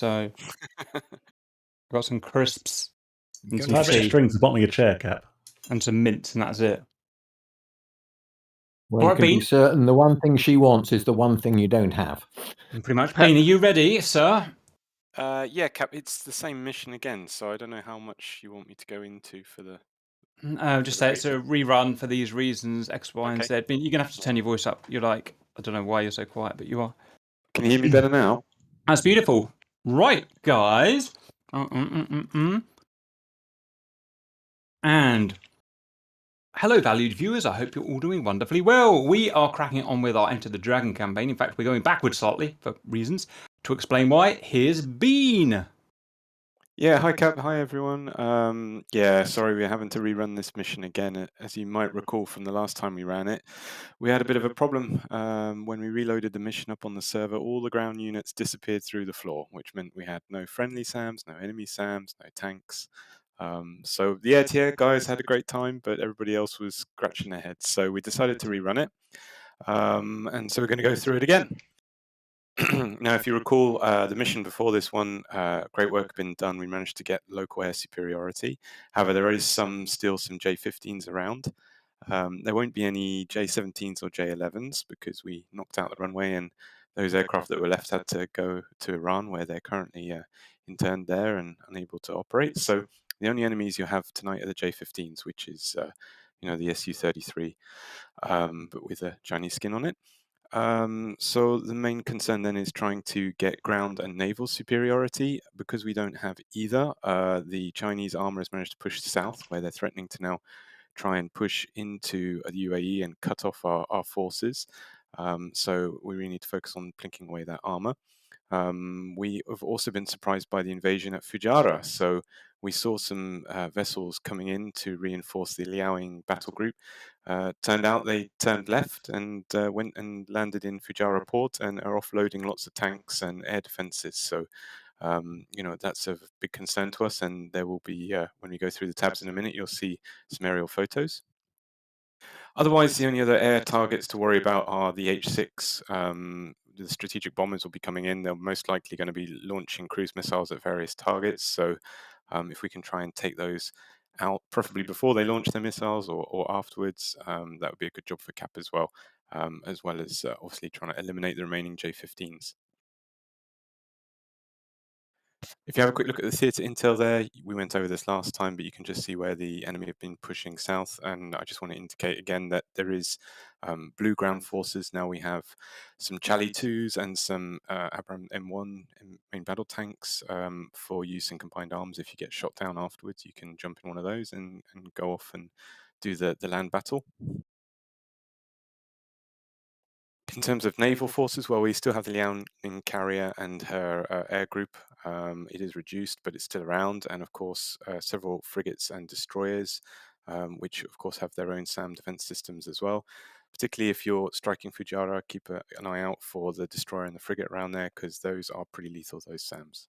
So I've got some crisps and some Tie a bit of tea string to the bottom of your chair, Cap. and some mints, and that's it. Well, you can be certain the one thing she wants is the one thing you don't have. Pretty much. Bean, are you ready, sir? Yeah, Cap, it's the same mission again, so I don't know how much you want me to go into for the... Just say it's a rerun for these reasons, X, Y, and Z. Bean, you're going to have to turn your voice up. You're like, I don't know why you're so quiet, but you are. Can you hear me better now? That's beautiful. Right, guys. And hello, valued viewers. I hope you're all doing wonderfully well. We are cracking on with our Enter the Dragon campaign. In fact, we're going backwards slightly for reasons. To explain why, here's Bean. Yeah, hi Cap, hi everyone. Yeah, sorry we're having to rerun this mission again. As you might recall from the last time we ran it, we had a bit of a problem. When we reloaded the mission up on the server, all the ground units disappeared through the floor, which meant we had no friendly SAMs, no enemy SAMs, no tanks. So the air tier guys had a great time, but everybody else was scratching their heads. So we decided to rerun it. And so we're going to go through it again. Now, if you recall, the mission before this one, great work had been done. We managed to get local air superiority. However, there is still some J-15s around. There won't be any J-17s or J-11s because we knocked out the runway, and those aircraft that were left had to go to Iran, where they're currently interned there and unable to operate. So the only enemies you have tonight are the J-15s, which is the Su-33, but with a Chinese skin on it. So the main concern then is trying to get ground and naval superiority. Because we don't have either, the Chinese armor has managed to push south, where they're threatening to now try and push into the UAE and cut off our forces. So we really need to focus on plinking away that armor. We have also been surprised by the invasion at Fujairah. So we saw some vessels coming in to reinforce the Liaoning battle group. Turned out they turned left and went and landed in Fujairah port and are offloading lots of tanks and air defenses. So, that's a big concern to us. And there will be, when we go through the tabs in a minute, you'll see some aerial photos. Otherwise, the only other air targets to worry about are the H-6. The strategic bombers will be coming in. They're most likely going to be launching cruise missiles at various targets. So if we can try and take those out, preferably before they launch their missiles or afterwards, that would be a good job for Cap as well as obviously trying to eliminate the remaining J-15s. If you have a quick look at the theatre intel there, we went over this last time, but you can just see where the enemy have been pushing south. And I just want to indicate again that there is blue ground forces. Now we have some Charlie 2s and some Abrams M1 main battle tanks for use in combined arms. If you get shot down afterwards, you can jump in one of those and go off and do the land battle. In terms of naval forces, well, we still have the Liaoning carrier and her air group. It is reduced, but it's still around. And of course, several frigates and destroyers, which of course have their own SAM defense systems as well. Particularly if you're striking Fujairah, keep an eye out for the destroyer and the frigate around there, because those are pretty lethal, those SAMs.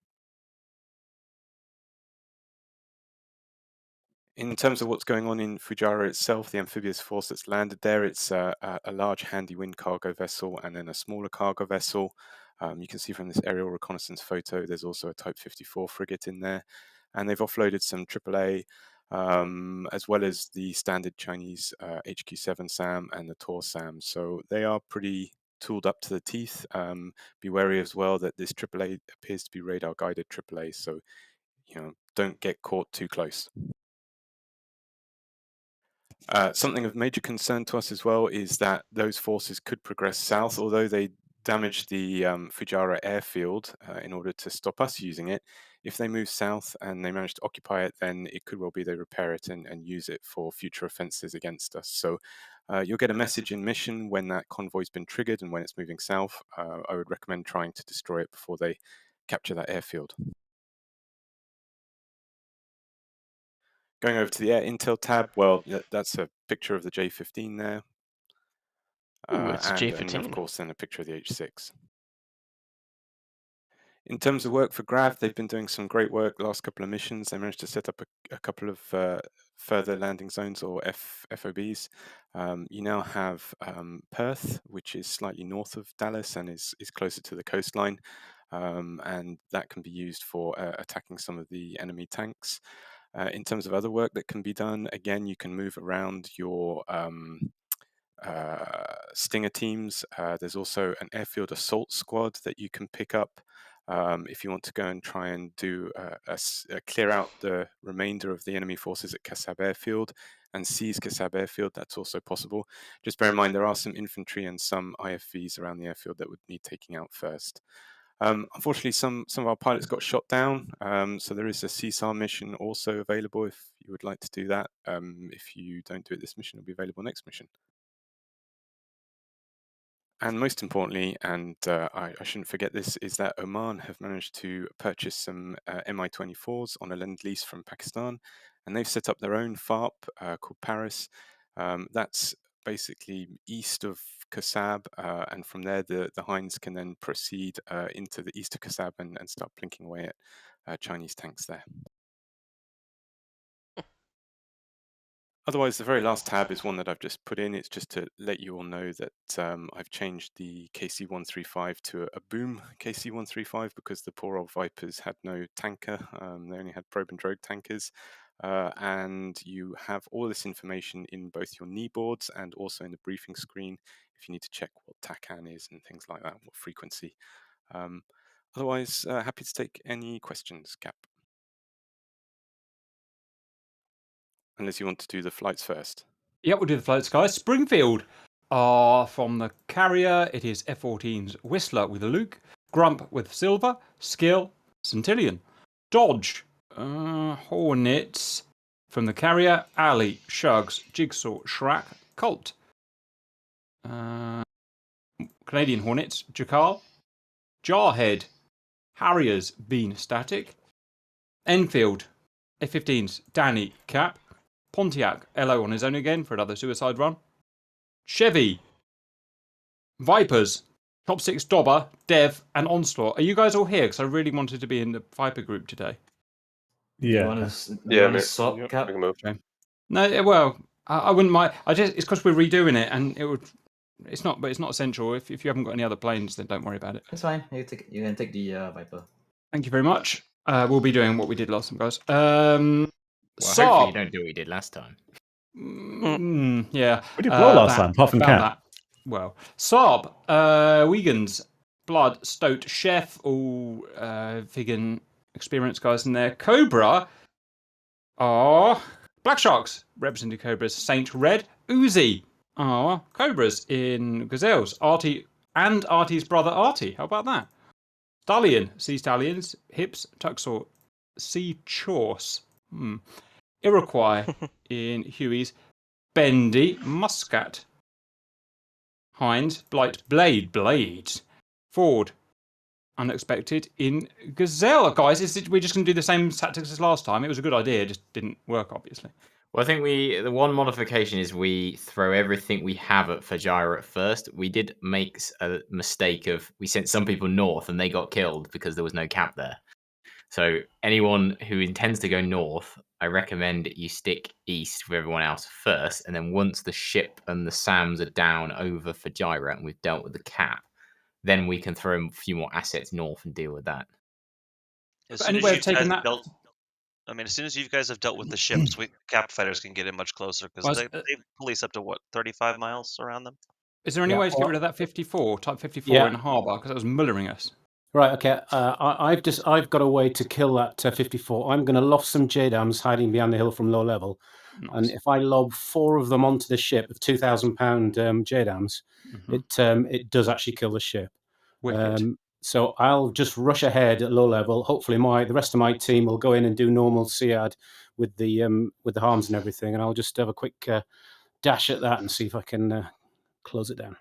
In terms of what's going on in Fujairah itself, the amphibious force that's landed there, it's a large handy wind cargo vessel and then a smaller cargo vessel. You can see from this aerial reconnaissance photo, there's also a Type 54 frigate in there. And they've offloaded some AAA, as well as the standard Chinese HQ-7 SAM and the Tor SAM. So they are pretty tooled up to the teeth. Be wary as well that this AAA appears to be radar-guided AAA, so don't get caught too close. Something of major concern to us as well is that those forces could progress south, although they damaged the Fujairah airfield in order to stop us using it. If they move south and they manage to occupy it, then it could well be they repair it and use it for future offences against us. So you'll get a message in mission when that convoy's been triggered and when it's moving south. I would recommend trying to destroy it before they capture that airfield. Going over to the Air Intel tab, well, that's a picture of the J-15 there. It's a J-15. And of course, then a picture of the H-6. In terms of work for Grav, they've been doing some great work the last couple of missions. They managed to set up a couple of further landing zones or FOBs. You now have Perth, which is slightly north of Dallas and is closer to the coastline. and that can be used for attacking some of the enemy tanks. In terms of other work that can be done, again, you can move around your Stinger teams. There's also an airfield assault squad that you can pick up if you want to go and try and do clear out the remainder of the enemy forces at Kasab Airfield and seize Kasab Airfield. That's also possible. Just bear in mind there are some infantry and some IFVs around the airfield that would need taking out first. Unfortunately, some of our pilots got shot down, so there is a CSAR mission also available if you would like to do that. If you don't do it this mission, it'll be available next mission. And most importantly, and I shouldn't forget this, is that Oman have managed to purchase some Mi-24s on a lend-lease from Pakistan, and they've set up their own FARP called Paris. That's basically east of Kasab, and from there the Hinds can then proceed into the east of Kasab and start plinking away at Chinese tanks there. Otherwise, the very last tab is one that I've just put in. It's just to let you all know that I've changed the KC-135 to a boom KC-135 because the poor old Vipers had no tanker. They only had probe and drogue tankers. And you have all this information in both your knee boards and also in the briefing screen if you need to check what TACAN is and things like that, what frequency. Otherwise, happy to take any questions, Cap. Unless you want to do the flights first. Yep, we'll do the flights, guys. Springfield. From the carrier, it is F-14's Whistler with Luke, Grump with Silver, Skill, Centillion. Dodge, Hornets. From the carrier, Ali, Shugs, Jigsaw, Shrak, Colt. Canadian Hornets, Jakal, Jarhead, Harriers, Bean, Static. Enfield, F-15's Danny, Cap. Pontiac, LO on his own again for another suicide run. Chevy, Vipers, Top 6 Dobber, Dev, and Onslaught. Are you guys all here? Because I really wanted to be in the Viper group today. Yeah. You want to swap, Yep, Cap? Move. Okay. No, well, I wouldn't mind. It's because we're redoing it, and it would. It's not, but it's not essential. If you haven't got any other planes, then don't worry about it. It's fine. You can take the Viper. Thank you very much. We'll be doing what we did last time, guys. Well, hopefully you Saab. don't do what you did last time. Yeah. We did well last time, apart from Cap. Well, Saab, Wiegans, Blood, Stoat, Chef, all vegan experience guys in there. Cobra are Black Sharks, representing Cobras. Saint Red, Uzi are Cobras in Gazelles. Artie and Artie's brother Artie. How about that? Stallion, Sea Stallions, Hips, Tuxor, Sea Chorse. Iroquois in Huey's. Bendy, Muscat. Hinds, Blight, Blade. Ford, Unexpected in Gazelle. Guys, we're just going to do the same tactics as last time. It was a good idea, it just didn't work, obviously. Well, I think the one modification is we throw everything we have at Fajira at first. We did make a mistake of we sent some people north and they got killed because there was no cap there. So anyone who intends to go north, I recommend you stick east with everyone else first, and then once the ship and the SAMs are down over Fajira and we've dealt with the cap, then we can throw a few more assets north and deal with that. As But soon any as way you of taking guys that- built- I mean, as soon as you guys have dealt with the ships, cap fighters can get in much closer because they police up to what, 35 miles around them. Is there any way to get rid of that 54, Type 54 in the harbour? Because that was mullering us. Right, okay. I've got a way to kill that 54. I'm going to loft some JDAMs hiding behind the hill from low level, and if I lob 4 of them onto the ship of 2,000-pound JDAMs, it does actually kill the ship. So I'll just rush ahead at low level. Hopefully, the rest of my team will go in and do normal SEAD with the harms and everything, and I'll just have a quick dash at that and see if I can close it down.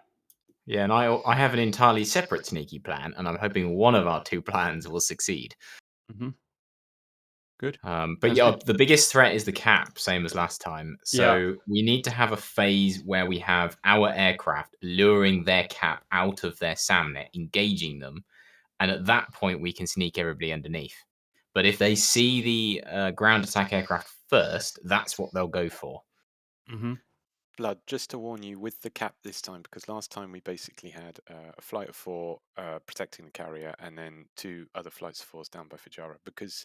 Yeah, and I have an entirely separate sneaky plan, and I'm hoping one of our 2 plans will succeed. Good. But yeah, the biggest threat is the cap, same as last time. So we need to have a phase where we have our aircraft luring their cap out of their SAMnet, engaging them, and at that point we can sneak everybody underneath. But if they see the ground attack aircraft first, that's what they'll go for. Blood, just to warn you with the cap this time, because last time we basically had a flight of 4 protecting the carrier and then 2 other flights of 4s down by Fujara, because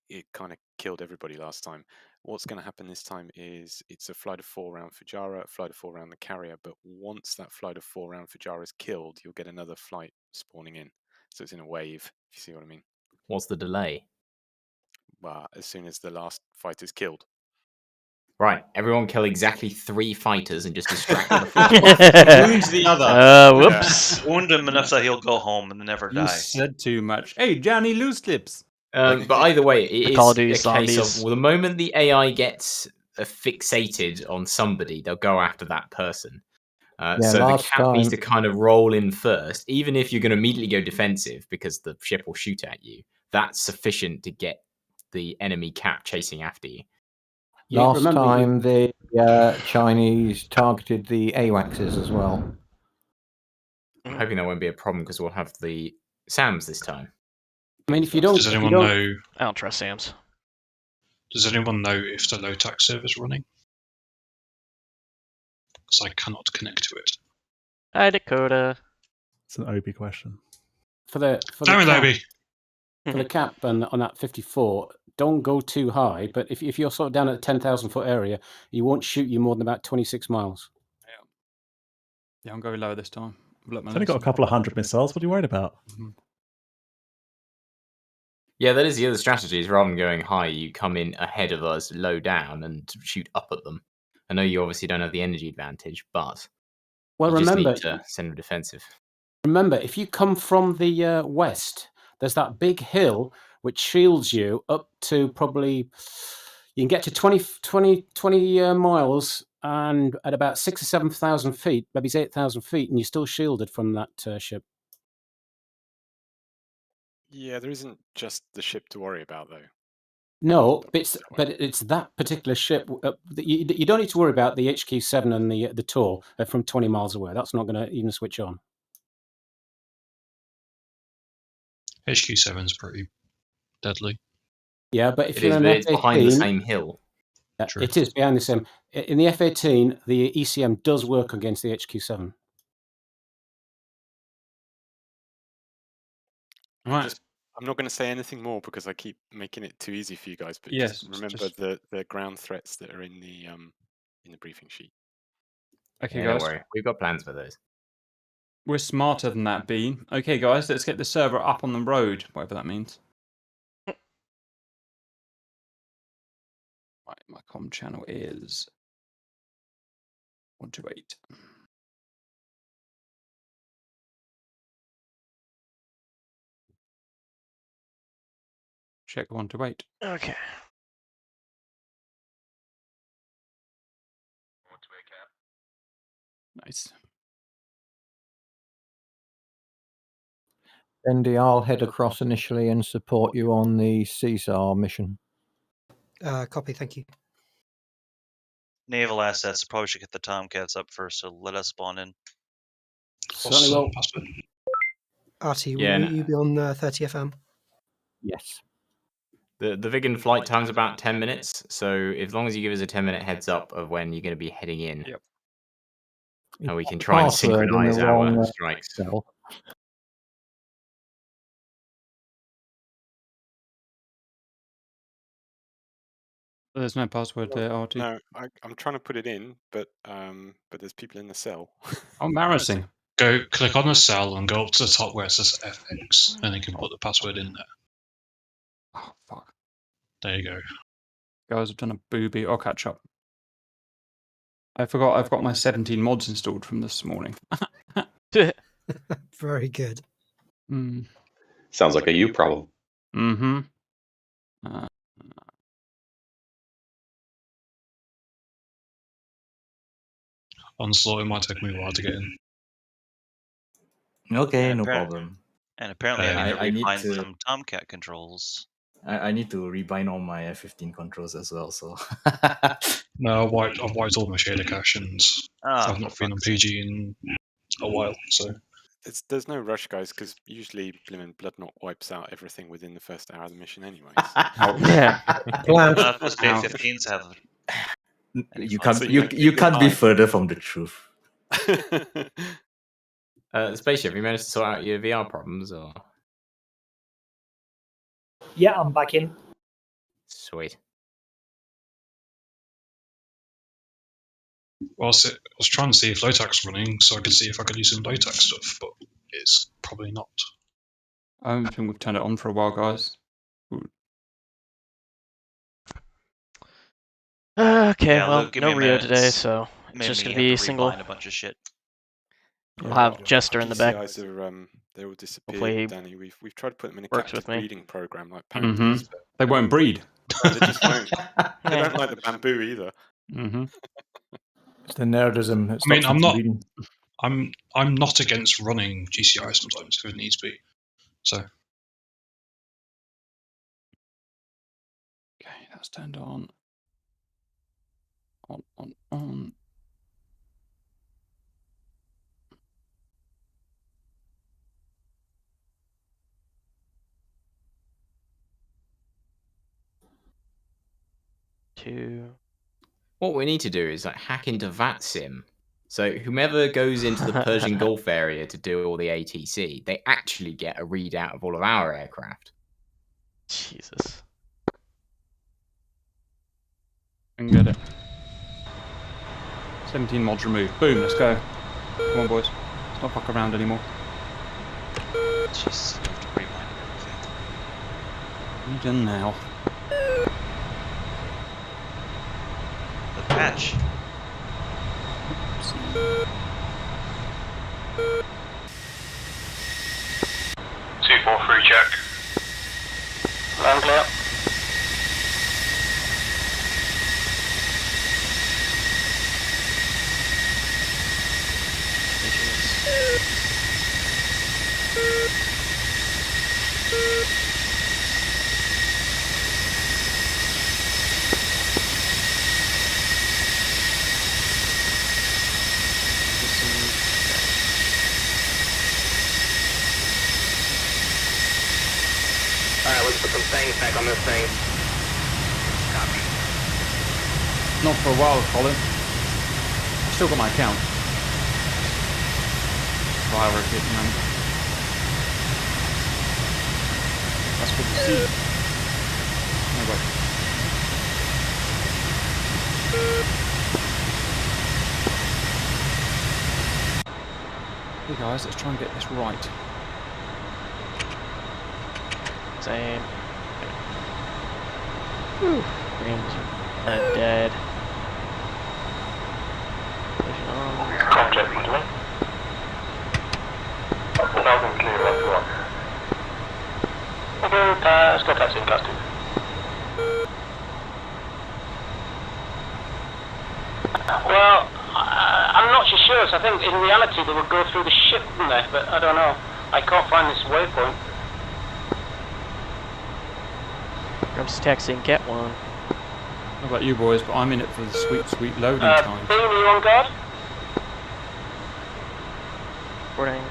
it kind of killed everybody last time. What's going to happen this time is it's a flight of 4 around Fujara, a flight of 4 around the carrier, but once that flight of 4 around Fujara is killed, you'll get another flight spawning in. So it's in a wave, if you see what I mean. What's the delay? Well, as soon as the last fight is killed. Right, everyone kill exactly 3 fighters and just distract the 4th. Wound the other. Whoops. Yeah. Wound him enough that he'll go home and never You die. said too much. Hey, Johnny, loose lips. But either way, it Call of is Duty a case zombies. of, well, the moment the AI gets fixated on somebody, they'll go after that person. So the cap needs to kind of roll in first, even if you're going to immediately go defensive because the ship will shoot at you. That's sufficient to get the enemy cap chasing after you. Last time the Chinese targeted the AWACSs as well. I'm hoping that won't be a problem because we'll have the SAMs this time. I mean, if you don't... Does anyone know... I don't trust SAMs. Does anyone know if the low-tax server is running? Because I cannot connect to it. Hi, Dakota. It's an Obi question. For the cap on that 54, don't go too high. But if you're sort of down at a 10,000 foot area, he won't shoot you more than about 26 miles. Yeah, I'm going lower this time. It's only got a couple of 100 missiles. What are you worried about? Yeah, that is the other strategy. Is rather than going high, you come in ahead of us, low down, and shoot up at them. I know you obviously don't have the energy advantage, but well, you remember, just need to send them defensive. Remember, if you come from the west, there's that big hill which shields you up to probably, you can get to 20 miles and at about 6,000 or 7,000 feet, maybe 8,000 feet, and you're still shielded from that ship. Yeah, there isn't just the ship to worry about, though. No, but it's that particular ship. You don't need to worry about the HQ-7 and the Tor from 20 miles away. That's not going to even switch on. HQ-7 is pretty deadly. Yeah, but if you're in an F-18, behind the same hill. Yeah, it is behind the same. In the F-18, the ECM does work against the HQ-7. Right. I'm not going to say anything more because I keep making it too easy for you guys. But yes, just remember the ground threats that are in the briefing sheet. Okay, Yeah, guys. don't worry. We've got plans for those. We're smarter than that, Bean. Okay, guys, let's get the server up on the road, whatever that means. Right, my comm channel is 128. Check 128. Okay. Nice. Andy, I'll head across initially and support you on the CSAR mission. Copy, thank you. Naval assets probably should get the Tomcats up first, so let us spawn in. Certainly will. Artie, Yeah, will you be on 30 FM? Yes. The Vigan flight time's about 10 minutes, so as long as you give us a 10-minute heads up of when you're going to be heading in, and we can try and synchronize our strikes. There's no password there, RT. No, I'm trying to put it in, but there's people in the cell. Oh, embarrassing. Go click on the cell and go up to the top where it says FX, and you can put the password in there. Oh, fuck. There you go. Guys, I've done a booby. I'll catch up. I forgot I've got my 17 mods installed from this morning. Very good. Sounds like a you problem. Mm-hmm. Onslaught, it might take me a while to get in. Okay, no problem. And apparently I need to I rebind some Tomcat controls. I need to rebind all my F-15 controls as well, so... No, I've wiped all my shader cache, and I've not been on PG in a while, so... There's no rush, guys, because usually Blimmin' Bloodknot wipes out everything within the first hour of the mission anyway. Yeah. Not supposed to be F-15s have You can't be further from the truth. Spaceship, have you managed to sort out your VR problems, or? Yeah, I'm back in. Sweet. Well, I was trying to see if Lotac's running, so I could see if I could use some Lotac stuff, but it's probably not. I don't think we've turned it on for a while, guys. Okay, Yeah, well, Luke, give no me a Rio minute. today, so it's just going to be single. A bunch of shit. We'll have Jester in the back. DCIs are, they all disappeared, Hopefully Danny. We've tried to put them in a works captive with me. breeding program like Mm-hmm. pandas. They won't breed. They just won't. They don't like the bamboo either. Mm-hmm. It's the nerdism. I mean, I'm not against running GCI sometimes if it needs to be. So. Okay, that's turned on. On. 2. What we need to do is like hack into VATSIM. So whomever goes into the Persian Gulf area to do all the ATC, they actually get a readout of all of our aircraft. Jesus. And get it. 17 mods removed. Boom, let's go. Come on, boys. Let's not fuck around anymore. Jesus, I have to rewind everything. What are you done now? The patch. 243 check. Land clear. Alright, let's put some things back on this thing. Copy. Not for a while, Colin. I've still got my account. Priority at the moment. That's good to see. No, wait. Hey guys, let's try and get this right. Same. Whew. Green's kind of dead. Pushing on. Contact between. 1000 clear, left one. Okay, still taxi in class 2. Well, I'm not so sure. So I think in reality they would go through the ship, wouldn't they? But I don't know. I can't find this waypoint. Comes taxiing Cat 1. How about you boys? But I'm in it for the sweet loading time. Bean, are you on guard? Reporting.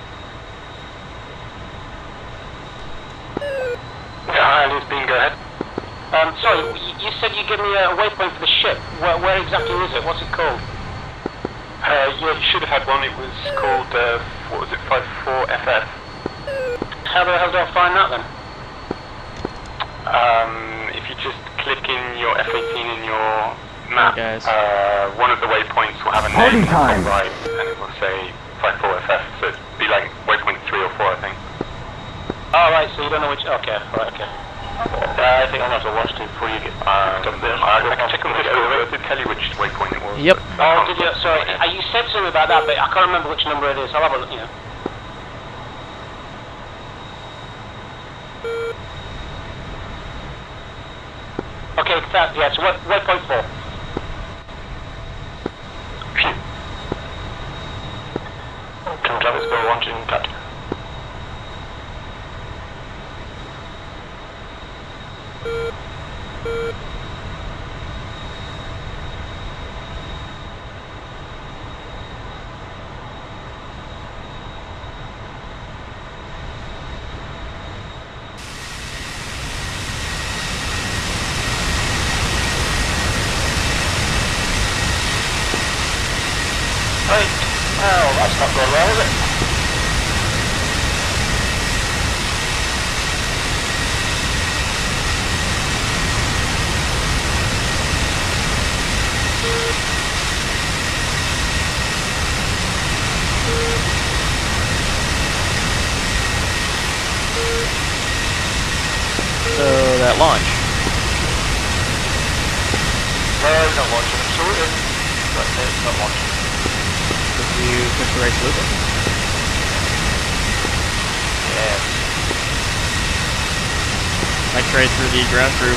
Yeah, it's Bean, go ahead. Sorry, you said you give me a waypoint for the ship. Where exactly is it? What's it called? Yeah, you should have had one. It was called, what was it, 54FF. How the hell do I find that then? If you just click in your F-18 in your map, one of the waypoints will have a name on the right, and it will say 54FF, so it'd be like waypoint 3 or 4, I think. Oh, right, so you don't know which... Okay, right, okay. I think I'll have to watch it before you get up there. I can check on this over. It did tell you which waypoint it was. Yep. Oh, did you? Sorry, you said something about that, but I can't remember which number it is. I'll have a look, you know. Okay, yeah, so waypoint 4. Phew. Can Travis go launching cut? Right. Well, that's not going well, is it? So that launch. Well, it's not launching. It's sorted. But it's not launching. Did you push the right salute button? Yes. I tried through the ground crew.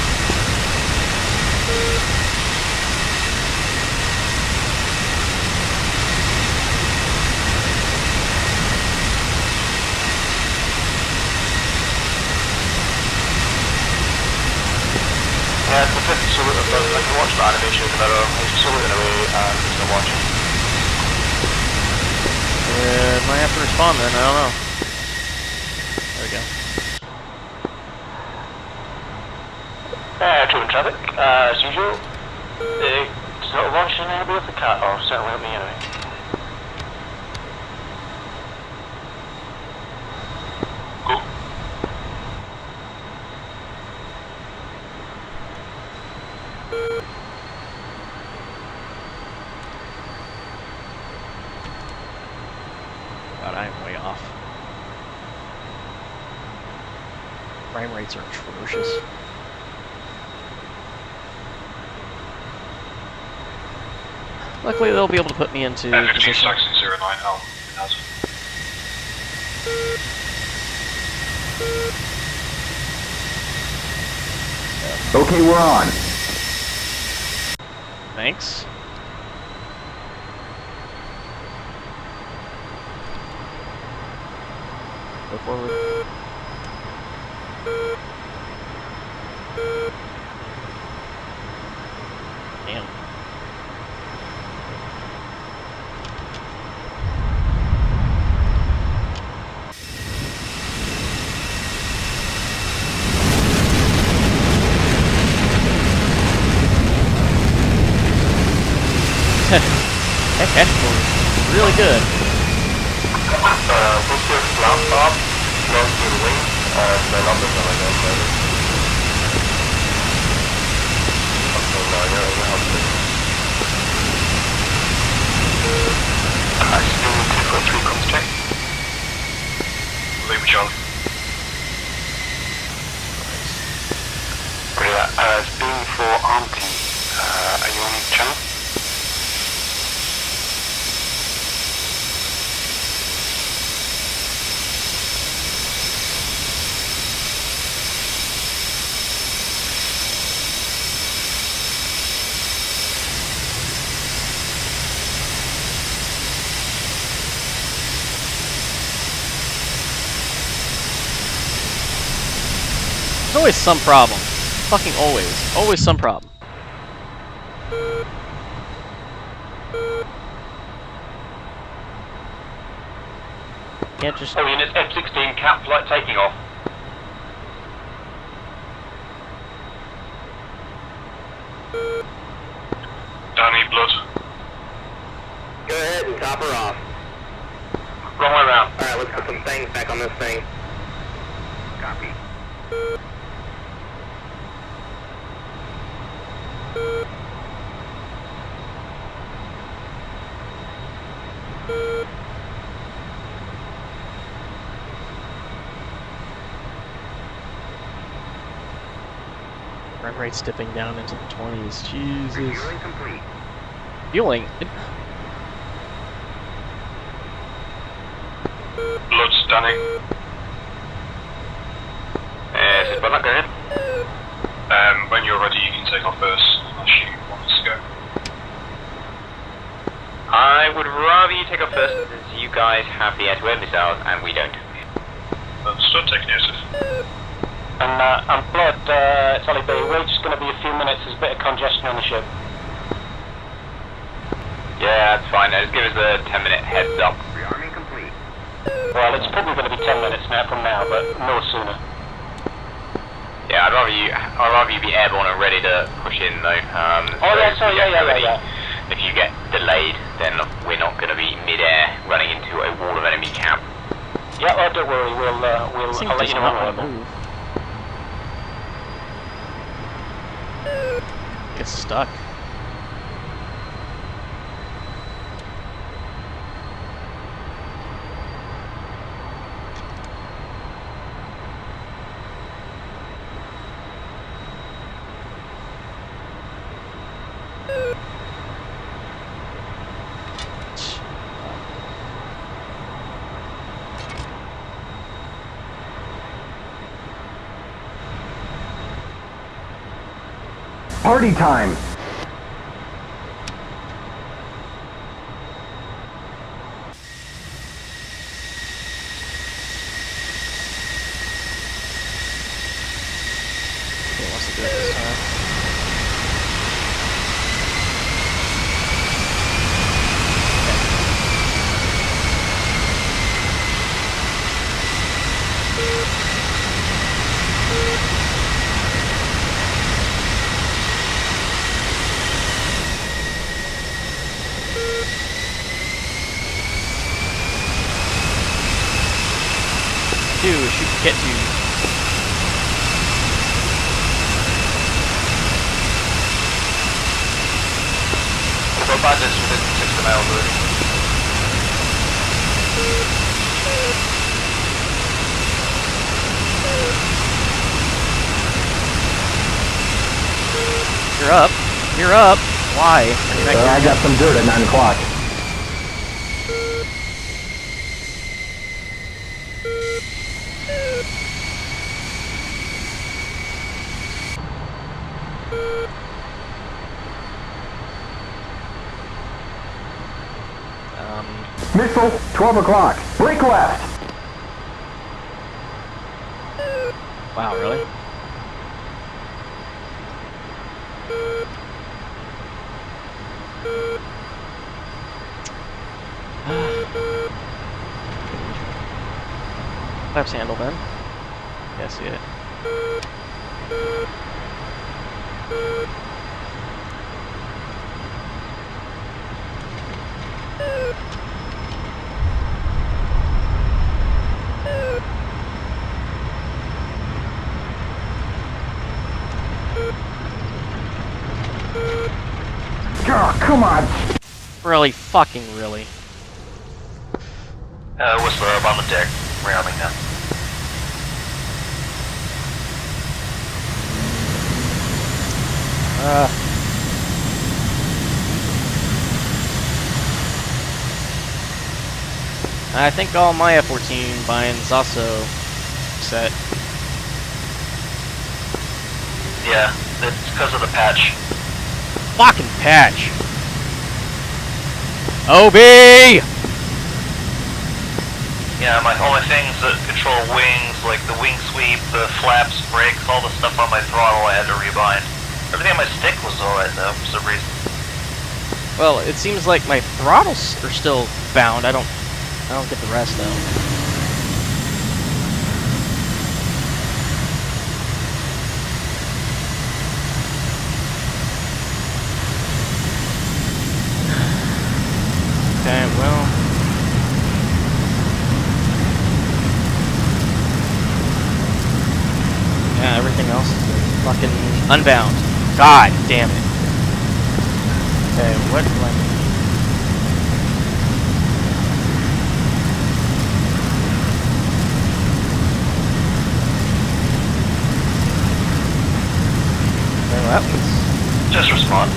Yeah, it's the fifth salute of both. I can watch the animation in the middle. He's saluting away and he's not watching. Might have to respond then, I don't know. There we go. True in traffic, as usual. It's not launching anybody off the cat, or certainly not me anyway. Go. God, I am way off. Frame rates are atrocious. Luckily, they'll be able to put me into position. Saxon 09 Al. Okay, we're on. Thanks. Go forward. Damn. Heck, that's really good. What's your laptop? Close to the wing, and the numbers are like that. Okay, no, you're helping. Spin 243 comes check. Leave Charlie. Brilliant. Spin for Auntie. Are you on channel? There's always some problem. Fucking always. Always some problem. Can't just... Oh, units F-16 cap flight taking off. Danny, blood. Go ahead and top her off. Wrong way around. Alright, let's put some things back on this thing. Copy. Frame rate's dipping down into the 20s. Jesus. Fueling complete. Fueling? Blood standing. Is it not going? When you're ready, you can take off first, unless you want us to go. I would rather you take off first, since you guys have the air-to-air missiles and we don't. Understood, taking notice. And Blood, Sally B, we're just going to be a few minutes, there's a bit of congestion on the ship. Yeah, that's fine. Now just give us a 10-minute heads up. Rearming complete. Well, it's probably going to be 10 minutes now from now, but no sooner. Yeah, I'd rather you be airborne and ready to push in though. Oh yeah, sorry, yeah. If you you get delayed, then we're not going to be mid-air running into a wall of enemy camp. Yeah, well, don't worry. I'll let you know when we're move. Gets stuck. Party time! He wants to do it this time. Dude, shoot, get you. We're about this within 60 miles already. You're up. You're up. Why? Are you not I got some dirt at 9 o'clock. Missile, 12 o'clock. Break left. Wow, really? Flaps handle then. Yeah, I see it. Oh, come on! Really, fucking really. Whistler up on the deck. Rearming now. I think all my F-14 bind's also set. Yeah, it's because of the patch. Fucking patch! OB! Yeah, all my things that control wings, like the wing sweep, the flaps, brakes, all the stuff on my throttle I had to rebind. Everything on my stick was alright though, for some reason. Well, it seems like my throttles are still bound. I don't get the rest though. Okay, well. Yeah, everything else is fucking unbound. God damn it. Okay, what do I need? Okay, well, let's just respond.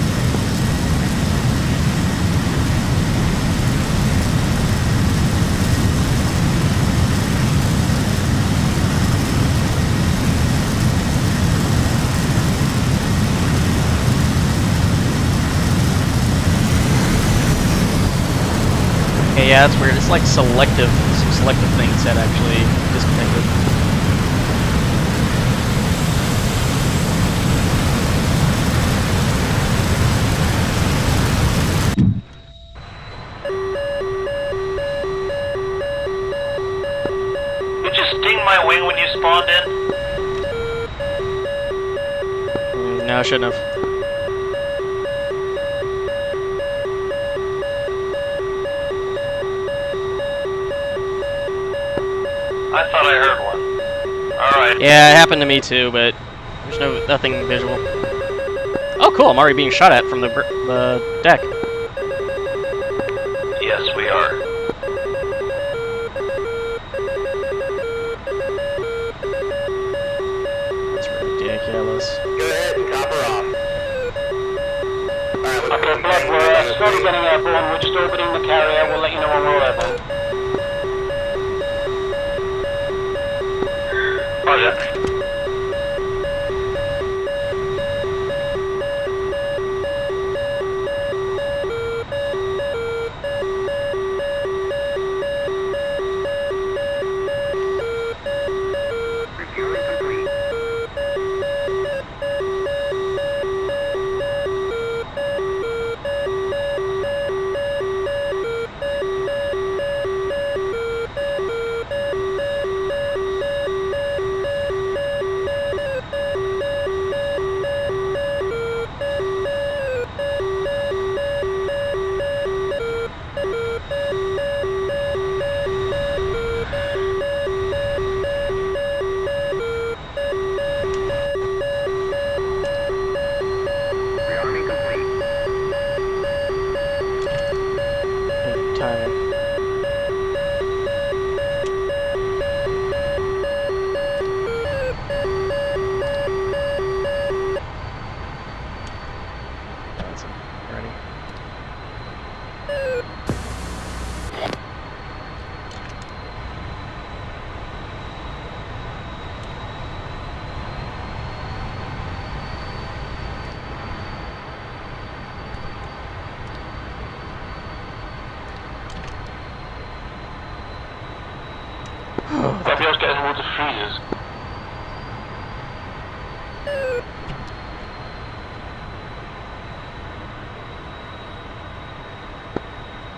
Okay, yeah, that's weird. It's like selective, some selective things that actually disconnected. Did you sting my wing when you spawned in? No, I shouldn't have. thought I heard one. Alright. Yeah, it happened to me too, but there's nothing visual. Oh, cool! I'm already being shot at from the deck. Yes, we are. That's ridiculous. Go ahead and copper off. Okay, Blood, we're slowly getting airborne. We're just orbiting the carrier. We'll let you know when we're airborne. Roger. Airfield's getting towards the freezers.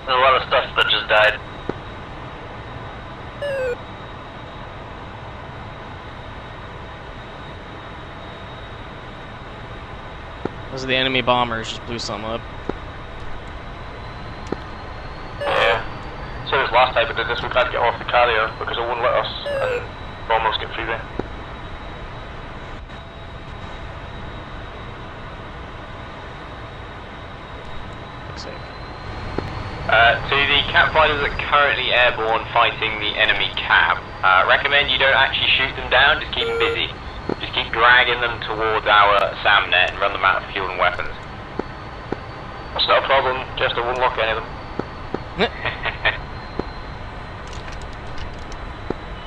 There's a lot of stuff that just died. Those are the enemy bombers. Just blew some up. Yeah. So as last time we did this, we tried to get off the carrier because it wouldn't let us, and bombers get through there. Looks like. To the cap fighters that are currently airborne fighting the enemy cap, recommend you don't actually shoot them down, just keep them busy. Just keep dragging them towards our SAM net and run them out of fuel and weapons. That's not a problem, just I wouldn't lock any of them.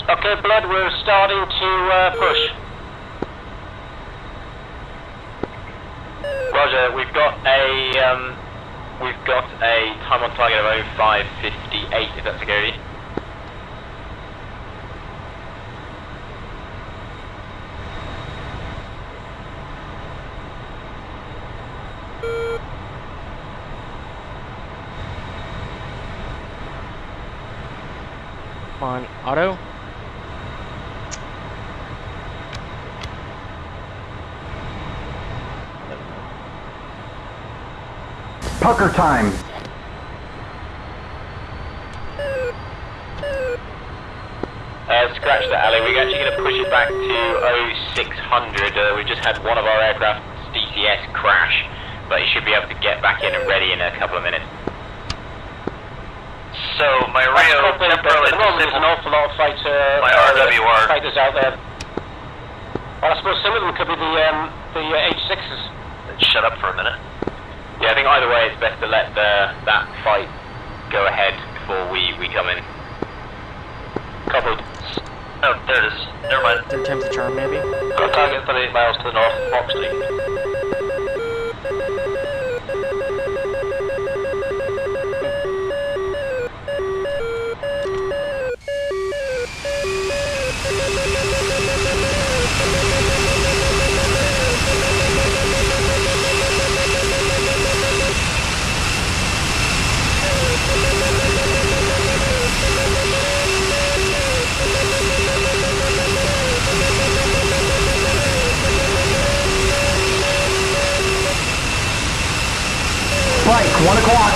Okay, Blood, we're starting to push. Roger, we've got a time on target of 05:58, if that's okay with you. Come on, auto. Pucker time. Scratch that, Ali. We're actually going to push it back to 0600. We just had one of our aircraft's DCS crash, but it should be able to get back in and ready in a couple of minutes. So my Rio temporarily There's an awful lot of fighters out there. Well, I suppose some of them could be the H6s. Shut up for a minute. Yeah, I think either way it's best to let that fight go ahead before we come in. Covered. Oh, there it is. Never mind. 3 times the charm, maybe? Got a target 38 miles to the north, Fox Street. Spike, 1 o'clock.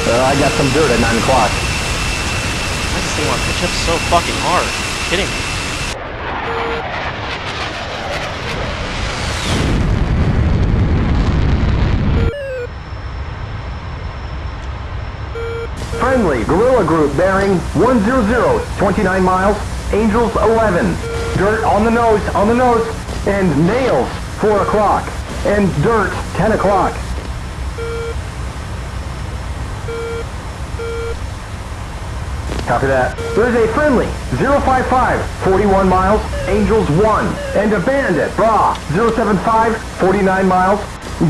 I got some dirt at 9 o'clock. I just want to pitch up so fucking hard. Are you kidding me? Friendly guerrilla group bearing 100, 29 miles, Angels 11. Dirt on the nose, and nails 4 o'clock, and dirt 10 o'clock. Copy that. There's a friendly 055, 41 miles, Angels 1, and a bandit, Bra, 075, 49 miles,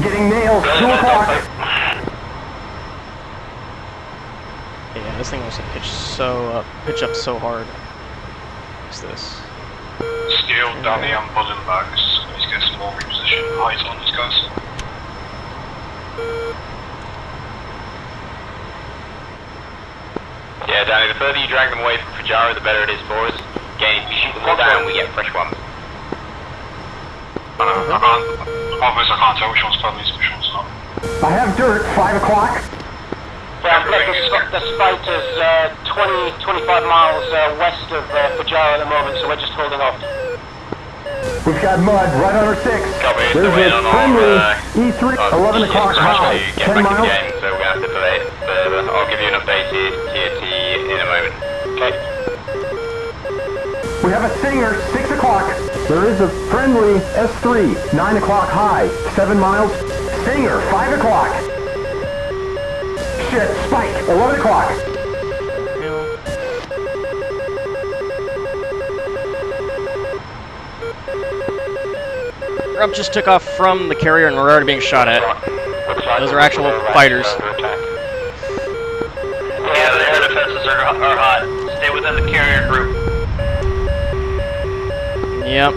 getting nails 2 o'clock. Yeah, this thing wants to pitch up so hard. What's this? Scale down the bosom bags. Let's get some more reposition height on these guys. Yeah, Danny, the further you drag them away from Fujara, the better it is for us. Again, if you shoot them all down, we get fresh ones. I can't tell which one's friendlies, which one's not. I have dirt 5 o'clock. Yeah, the spite is 25 miles west of Fujara at the moment, so we're just holding off. We've got mud right on our 6. Copy, There's a friendly E3, 11 o'clock high, 10 miles. Again, so we're going to have to delay it further. I'll give you an updated TRT in a moment. Okay. We have a Singer, 6 o'clock. There is a friendly S3, 9 o'clock high, 7 miles. Singer, 5 o'clock. Shit, Spike, 11 o'clock. Grub just took off from the carrier and we're already being shot at. Those are actual fighters. Yeah, the air defenses are hot. Stay within the carrier group. Yep.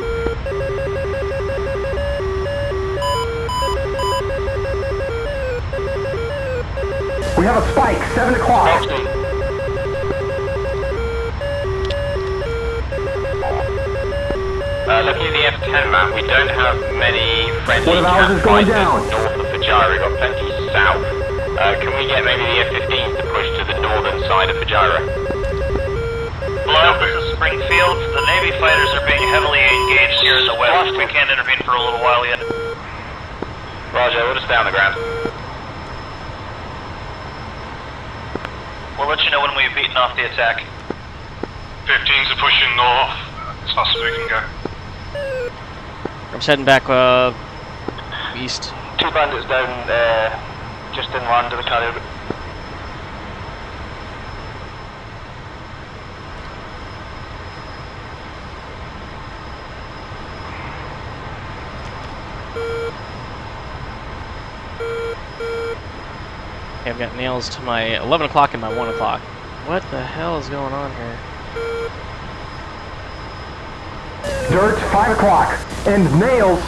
We have a Spike, 7 o'clock. Looking at the F10 map, we don't have many friendly One of ours is going down. north of Fujara. We've got plenty south. Can we get maybe the F-15 to push to the northern side of Fujara? Hello, this is Springfield. The Navy fighters are being heavily engaged here in the west. We can't intervene for a little while yet. Roger, we'll just stay on the ground. We'll let you know when we've beaten off the attack. 15s are pushing north as fast as we can go. I'm just heading back east. 2 bandits down just inland of the carrier. Okay, I've got nails to my 11 o'clock and my 1 o'clock. What the hell is going on here? Dirt, 5 o'clock. And nails.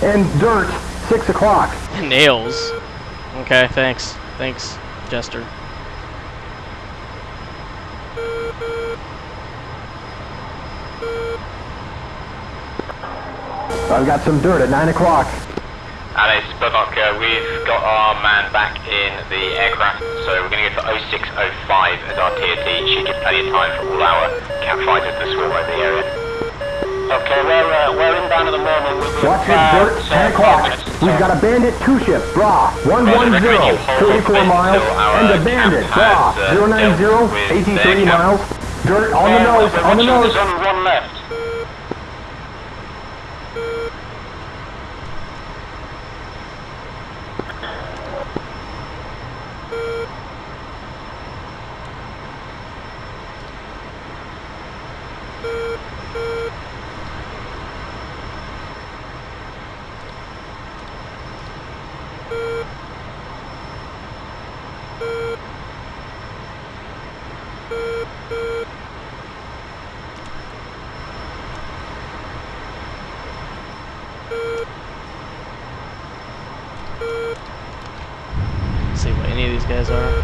And dirt, 6 o'clock. Nails? Okay, thanks. Thanks, Jester. I've got some dirt at 9 o'clock. Alice, Budnock, we've got our man back in the aircraft, so we're going to go for 0605 as our TRT. Should give plenty of time for all our cat fighters to swarm over the area. Okay, we're inbound at the moment. Watch it, dirt, 10 o'clock. We've got a bandit 2 ship, Bra, 110, 44 miles, and a bandit, Bra, 090, 83 miles. Dirt on the nose, on the nose. There's only one left. Let's see what any of these guys are.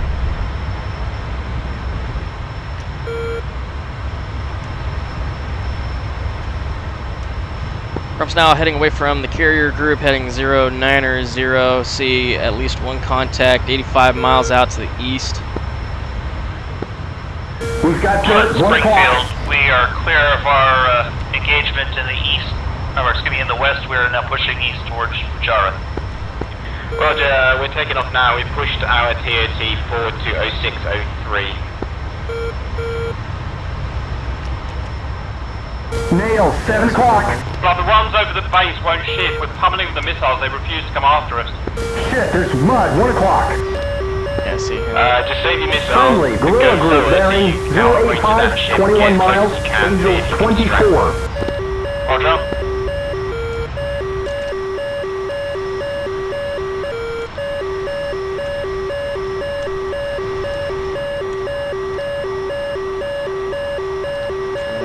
Grump's now heading away from the carrier group, heading 090. See at least one contact, 85 miles out to the east. We've got Springfield. We are clear of our engagement in the east. Or excuse me, in the west. We are now pushing east towards Fujara. Roger, we're taking off now. We've pushed our TOT forward to 0603. Nail, 7 o'clock. Well, the ones over the base won't shift. We're pummeling with the missiles. They refuse to come after us. Shit, there's mud, 1 o'clock. Yeah, see. Just save your missiles. Friendly, guerrilla group bearing 085, 21 miles, Angel 24. Roger.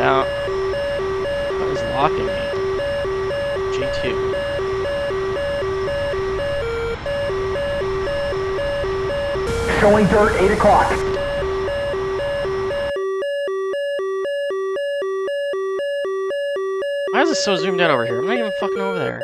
Out. What is locking me? G2. Showing dirt, 8 o'clock. Why is it so zoomed out over here? I'm not even fucking over there.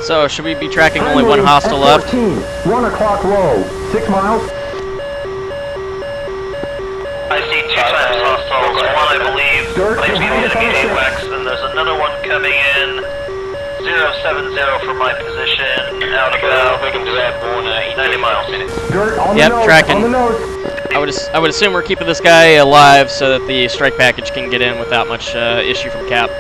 So, should we be tracking only one hostile left? 1 o'clock low, 6 miles. I see 2 times hostiles. One, I believe, claims to be enemy AWACS, and there's another one coming in. 070 for my position. Out about 90 miles. Dirt on Yep, the nose, tracking. on the nose. I would assume we're keeping this guy alive so that the strike package can get in without much issue from Cap.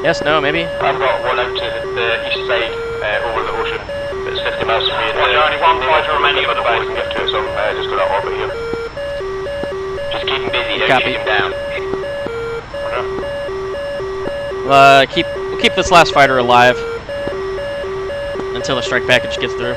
Yes, no, maybe? I've got one out to the east side over the ocean. It's 50 miles from here. There's only one fighter remaining of the base. Can get to it, so I'm just going to orbit here. Just keep him busy, don't Copy. shoot him down. We'll keep this last fighter alive until the strike package gets through.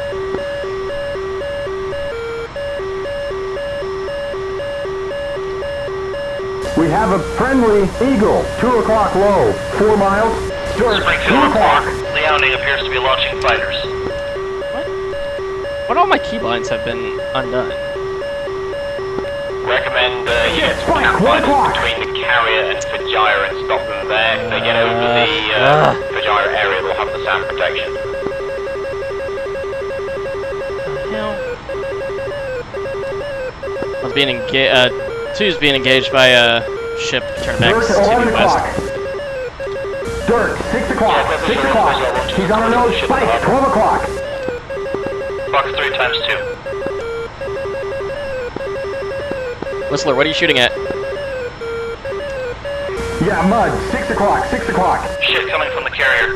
We have a friendly Eagle, 2 o'clock low, 4 miles. Dirt, 2 Springfield o'clock. report. Liaoning appears to be launching fighters. What all my keybinds have been undone? Recommend you get some campfires between the carrier and Fujara and stop them there. If they get over the Fujara area, they'll have the sound protection. I was being engaged. 2's being engaged by a ship. Turn back Dirt, to 11 o'clock. west. Dirt, 6 o'clock, 6 o'clock. He's on a nose spike, 12 o'clock. Fox 3 times 2. Whistler, what are you shooting at? Yeah, mud, 6 o'clock, 6 o'clock. Shit coming from the carrier.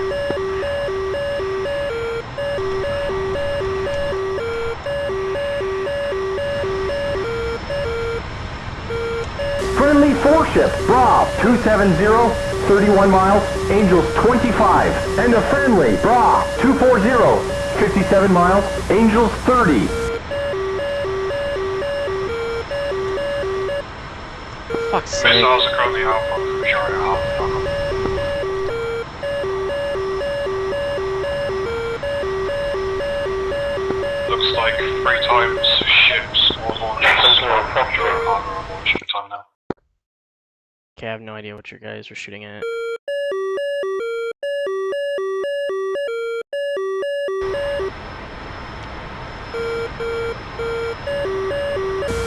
Friendly 4-ship, Bra, 270, 31 miles, Angels 25. And a friendly, Bra, 240, 57 miles, Angels 30. Fuck's sake. Missiles are currently Alpha, Fujara Alpha. Looks like 3 times ships or launches from Fujara Alpha are launching time now. Okay, I have no idea what your guys were shooting at.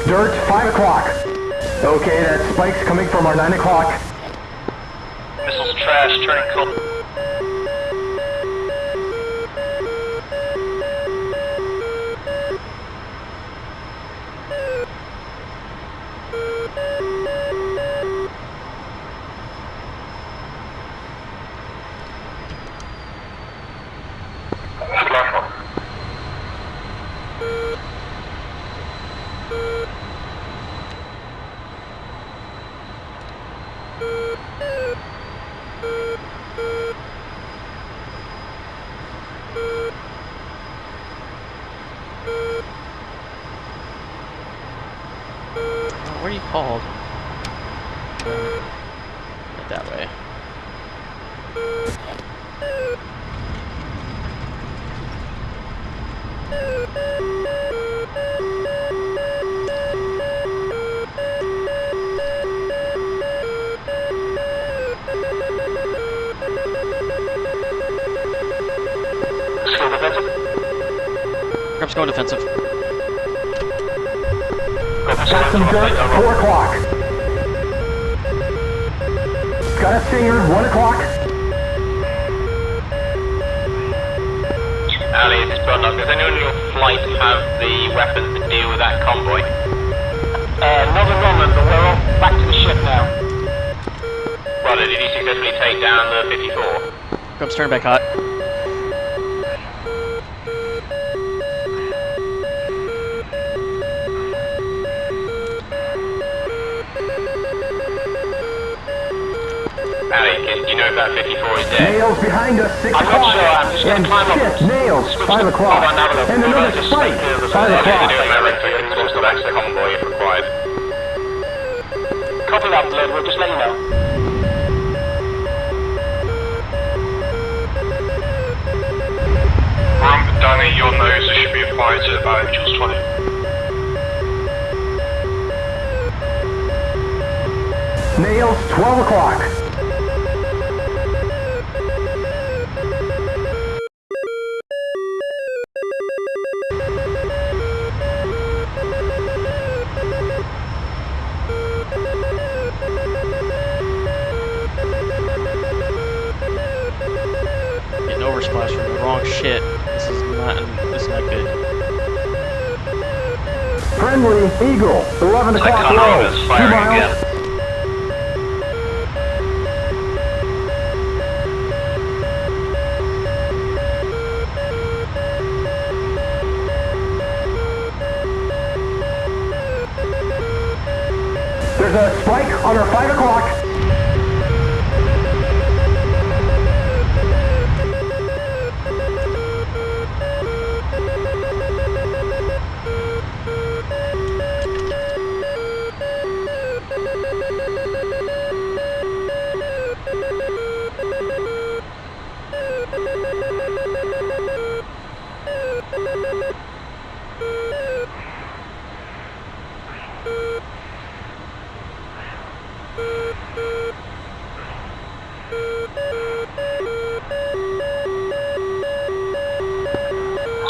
Dirt, 5 o'clock. Okay, that spike's coming from our 9 o'clock. Missiles trash, turning cold. What are you called? Right that way. Still defensive? Perhaps going defensive. Got some dirt, 4 o'clock. Got a Stinger, 1 o'clock. Ali, it's Brunlock. Does anyone in your flight have the weapons to deal with that convoy? Northern London, but we're off back to the ship now. Brother, did you successfully take down the 54? Perhaps turn back hot. Ali, do you know if that 54 is dead? Nails behind us, 6 I'm o'clock. not sure, I'm just going to climb up. Shit, nails, 5 o'clock. And another spike, 5 o'clock. Back to the convoy if required. Copy that, Blood. We'll just let you know. From Danny, your nose, there should be a fighter about Angels 20. Nails, 12 o'clock. Getting oversplash from the wrong shit. This is not good. Friendly, Eagle, 11 o'clock low, 2 miles. There's a spike on our 5 o'clock.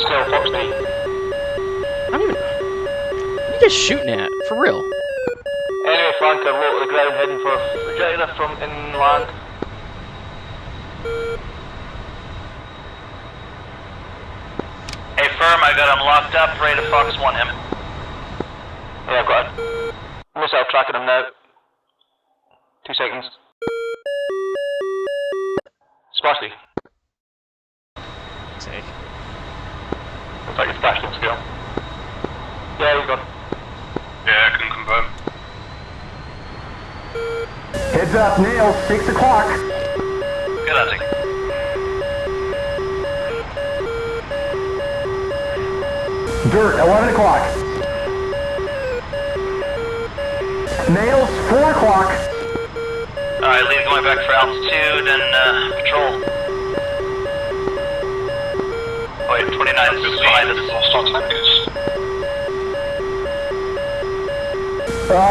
Still Fox D. I don't even. What are you guys shooting at? For real? Enemy flanker low to the ground heading for Regina from inland. Hey, firm, I got him locked up, ready to Fox 1 him. Yeah, I've got it. Missile tracking him now. 2 seconds. Sparsely. Take. Looks like it's flashed on scale. Yeah, he's gone. Yeah, I can confirm. Heads up, Nails, 6 o'clock. Good hunting. Dirt, 11 o'clock. Nails, 4 o'clock. Alright, lead going back for altitude and patrol. Wait, 29 is behind us.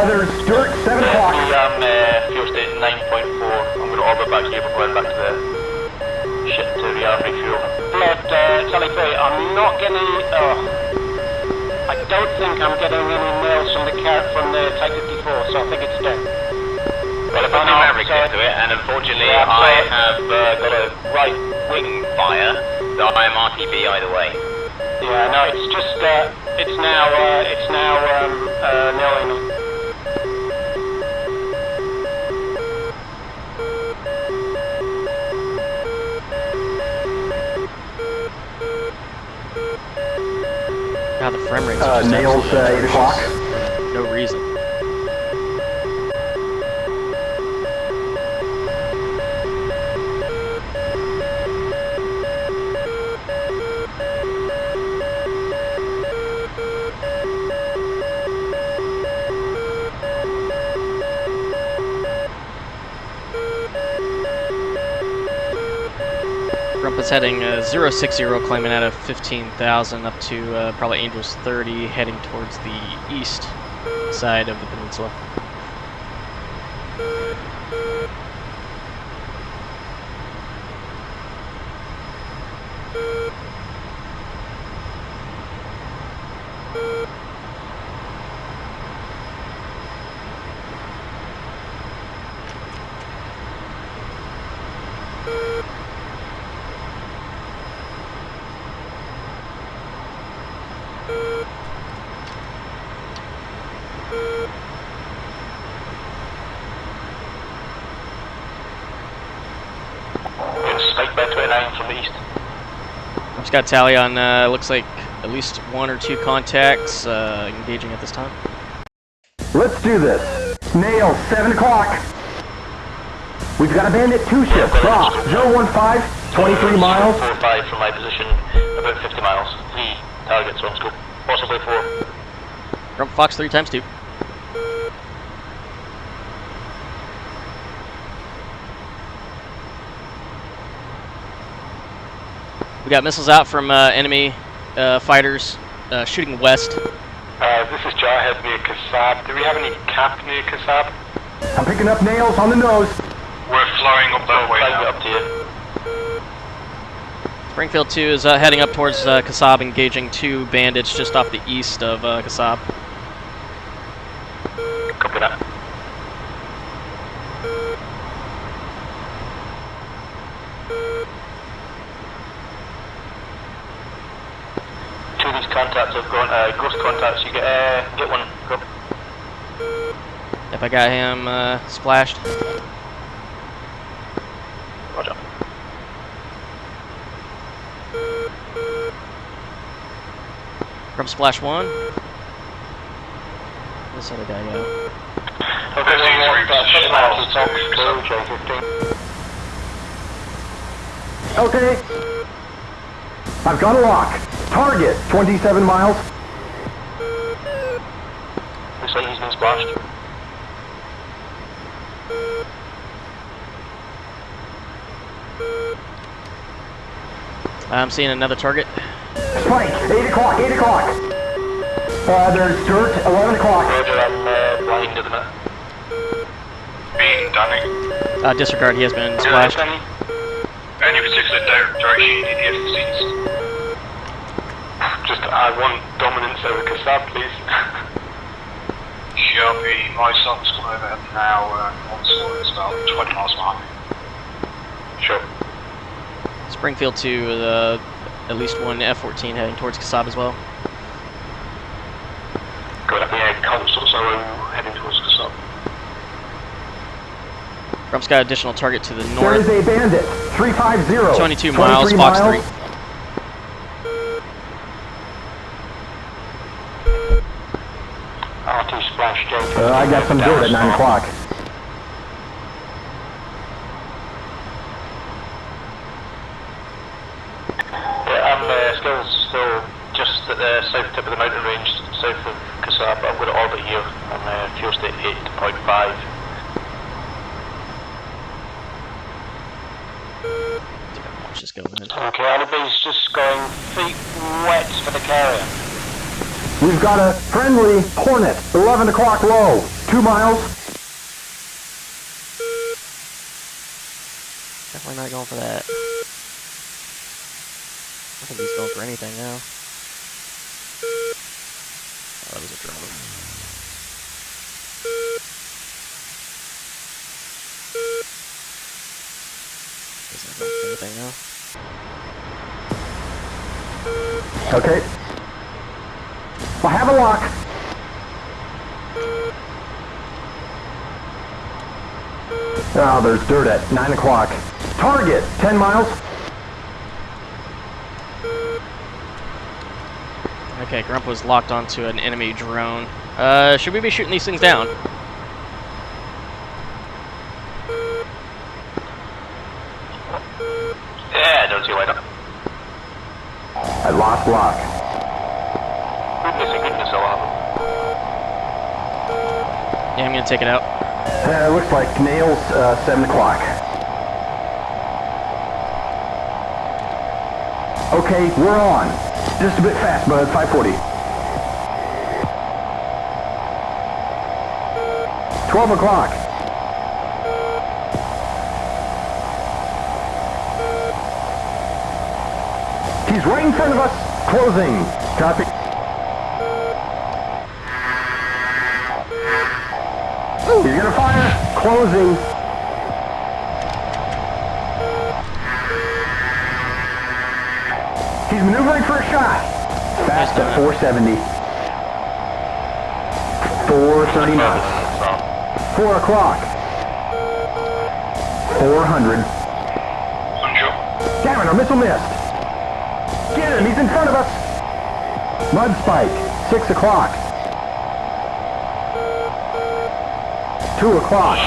There's dirt, 7 o'clock. Fuel state 9.4. I'm going to orbit back here, but going back to the ship to the Airfield. Blood, Charlie Bay, I'm not getting. I don't think I'm getting any mails from the Type 54, so I think it's dead. Well, if I do Maverick into it, and unfortunately I have got a right wing fire, so I'm RTB either way. Yeah, no, it's just, it's now nailing. Now the frame rates are just Nails, 8 o'clock. No reason. Grump is heading 060, climbing out of 15,000 up to probably Angels 30, heading towards the east side of the peninsula. Spike by 29 from the east. I've just got a tally on, looks like at least 1 or 2 contacts engaging at this time. Let's do this. Nail, 7 o'clock. We've got a bandit 2 ship. Raw, 015, 23 miles. 45 from my position, about 50 miles. 3 targets on scope, possibly 4. Grump Fox 3 times 2. We got missiles out from enemy fighters shooting west. This is Jarhead near Kasab. Do we have any cap near Kasab? I'm picking up nails on the nose. We're flying up that way now. Up to you. Springfield 2 is heading up towards Kasab, engaging 2 bandits just off the east of Kasab. Copy that. Two of these contacts have gone, ghost contacts, you get one, go. If I got him splashed. Roger. Grump splash 1. This other guy go. Okay, so Okay. I've got a lock. Target, 27 miles. Looks like he's been splashed. I'm seeing another target. Spike, 8 o'clock, 8 o'clock. There's dirt, 11 o'clock. Roger, I'm blind at the minute. Being Danny. Disregard, he has been splashed. Any particular direction you need the F-14s? Just I want dominance over Kasab, please. Sharpie, my son's coming over now. Onslaught is about 20 miles behind me. Sure. Springfield 2, at least 1 F-14 heading towards Kasab as well. Good, yeah, Council's are heading towards Kasab. Grump's got additional target to the There north. is a bandit, 350. 22 miles, Fox 3. RT splash, Joe. I got some dirt at 9 o'clock. Yeah, I'm still just at the south tip of the mountain range, south of Kasab. I'm going to orbit here. I'm fuel state 8.5. Just go in. Okay, Alibi's just going feet wet for the carrier. We've got a friendly Hornet, 11 o'clock low, 2 miles. Definitely not going for that. I think he's going for anything now. Oh, that was a drone. He's not going for anything now. Okay. I have a lock. Oh, there's dirt at 9 o'clock. Target, 10 miles. Okay, Grump was locked onto an enemy drone. Should we be shooting these things down? Yeah, don't see why not. I lost lock. Goodness, I'll have Yeah, I'm gonna take it out. Looks like nails, 7 o'clock. Okay, we're on. Just a bit fast, bud. 540. 12 o'clock. He's right in front of us. Closing. Copy. He's gonna fire. Closing. He's maneuvering for a shot. Fast at 470. 430 knots. 4 o'clock. 400. Damn it, our missile missed. Get him, he's in front of us. Mud spike. 6 o'clock. 2 o'clock.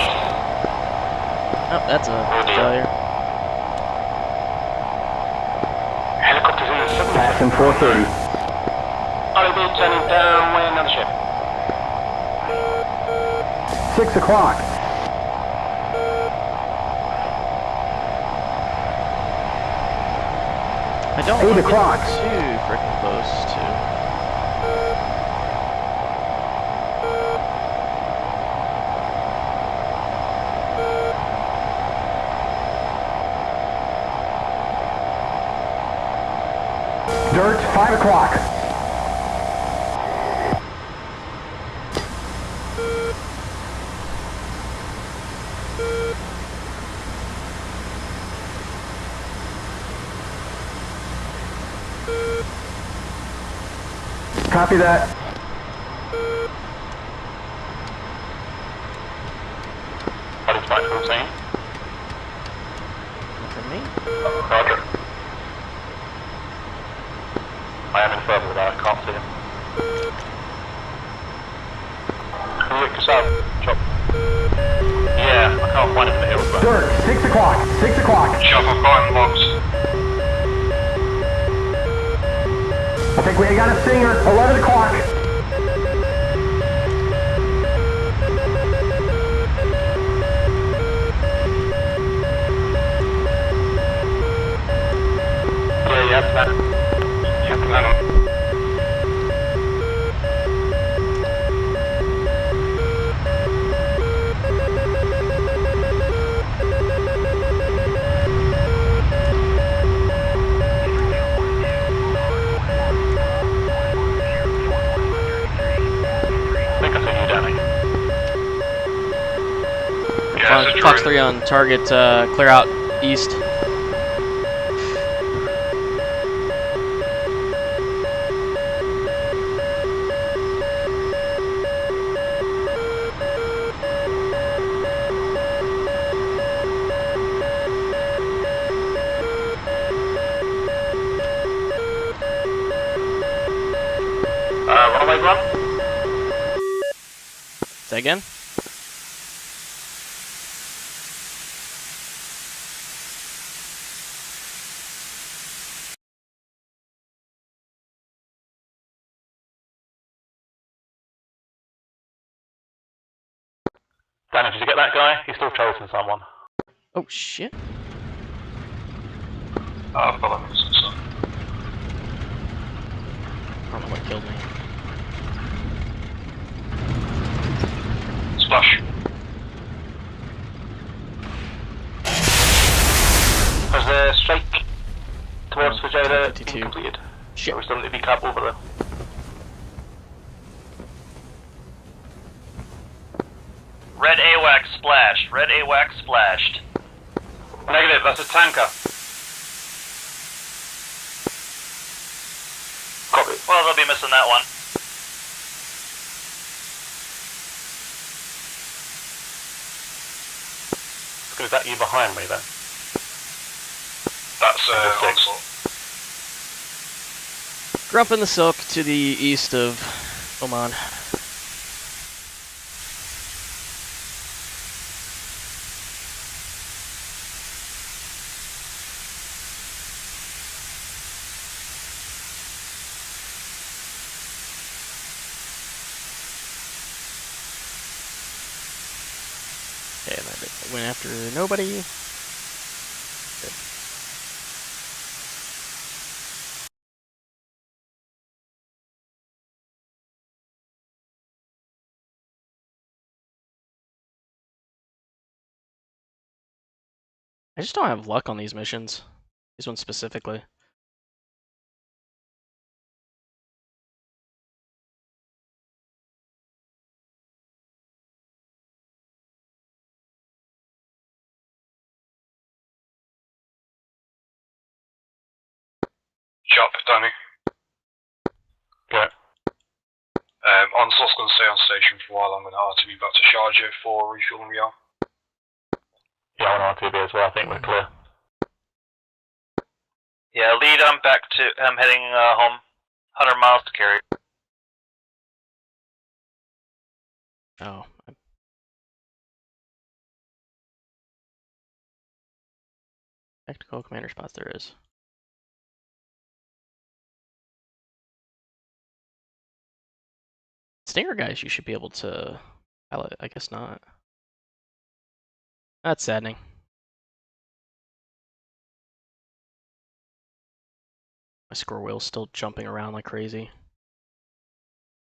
Oh, that's a failure. Passing 430. RB turning down, way another ship. 6 o'clock. I don't 8 want to o'clock. get too freaking close to. Dirt, 5 o'clock. Copy that. What is Mike saying? From me? Roger. I am in further with that, I can't see him. Can you look us up, Chop? Yeah, I can't find him in the hills, but... Dirt, 6 o'clock. 6 o'clock. Chop, I've got him box. I think we got a singer. 11 o'clock. Yeah, you have to land him. You have to land him. Fox 3 on target, clear out east. Runaway run? Say again? Dan, did you get that guy? He's still chasing someone. Oh shit. I've got him. I don't know what killed me. Splash. Has the strike towards Vajayla been completed? Shit. We still need to be cap over there. Red AWAC splashed. Red AWAC splashed. Negative, that's a tanker. Copy. Well, they'll be missing that one. Is that you behind me then? That's Grump in the Silk to the east of Oman. Okay, that went after nobody. Good. I just don't have luck on these missions. These ones specifically. Sharp, Danny. Yeah. On slot's going to stay on station for a while. I'm going to RTB back to Sharjah for refuel and rearm. Yeah, I'm on RTB as well. I think we're clear. Yeah, lead. I'm back to. I'm heading home. 100 miles to carry. Oh. Tactical commander spots there is. Stinger guys, you should be able to pilot. I guess not. That's saddening. My score wheel's still jumping around like crazy.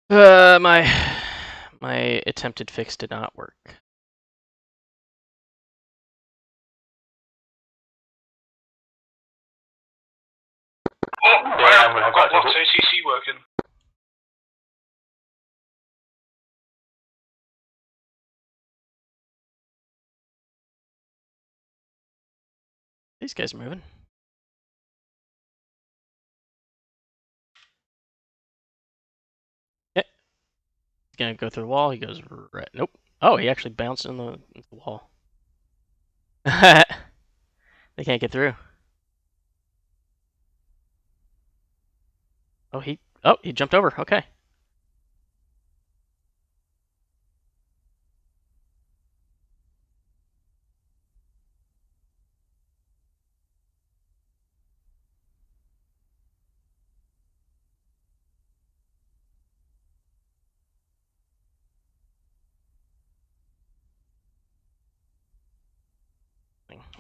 My attempted fix did not work. Oh, I've got lots of ATC working. These guys are moving. Yeah. He's gonna go through the wall. He goes right. Nope. Oh, he actually bounced into the wall. They can't get through. Oh, he jumped over. Okay.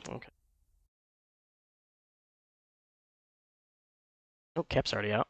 Okay. Oh, Cap's already out.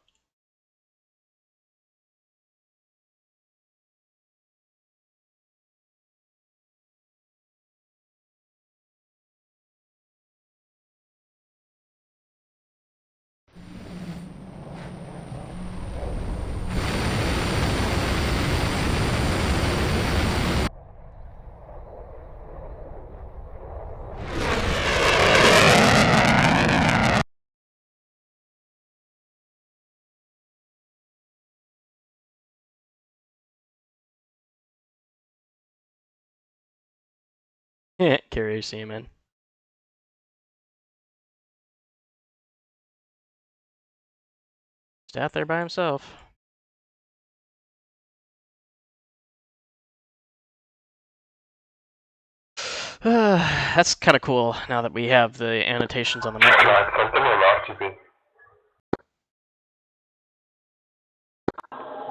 Yeah, carrier seaman. Just out there by himself. That's kind of cool now that we have the annotations on the map. So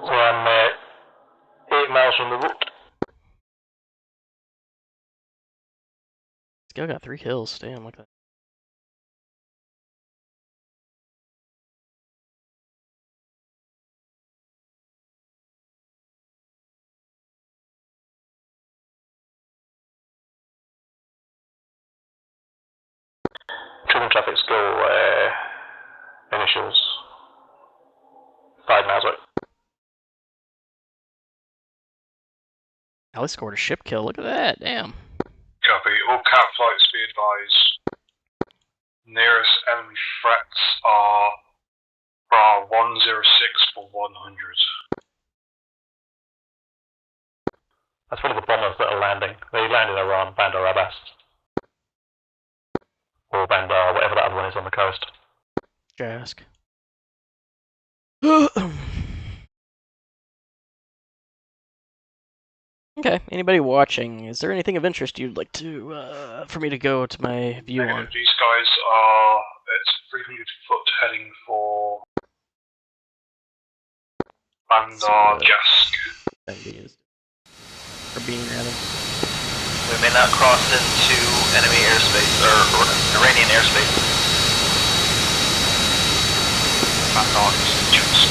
I'm 8 miles from the route. This guy got 3 kills. Damn, look at that. Trimming traffic still initials 5 miles away. Ali scored a ship kill. Look at that. Damn. Copy. All cap flights be advised. Nearest enemy threats are Bra 106 for 100. That's probably the bombers that are landing. They landed around Bandar Abbas. Or Bandar, whatever that other one is on the coast. Jask. Okay, anybody watching, is there anything of interest you'd like to, for me to go to my view on? These guys are at 300 foot heading for Bandar Jask. Or being rather. We may not cross into enemy airspace, or Iranian airspace. Not just.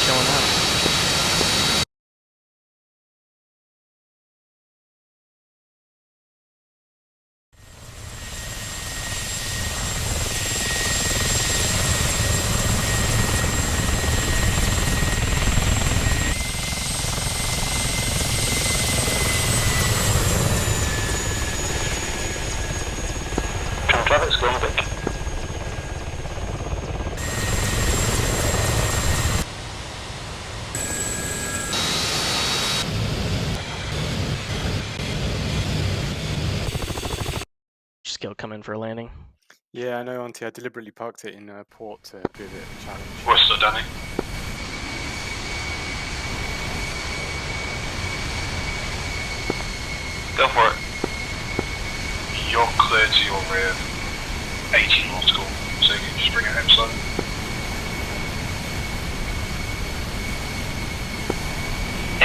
Chilling out. traffic's going big. Skill come in for a landing. Yeah, I know, Auntie. I deliberately parked it in port to be a bit of a challenge. What's that, Danny? Go for it. You're clear to your rear, 18 nautical, so you can just bring it home slow.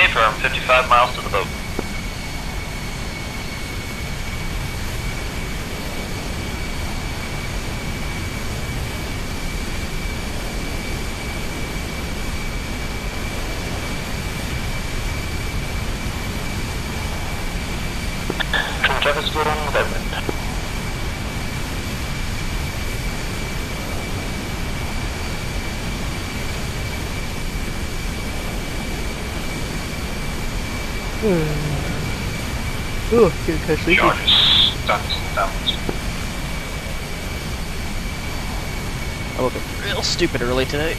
A firm, 55 miles to the boat. Traffic's good on the boatman. Oh, getting kind of sleepy. I woke up real stupid early today.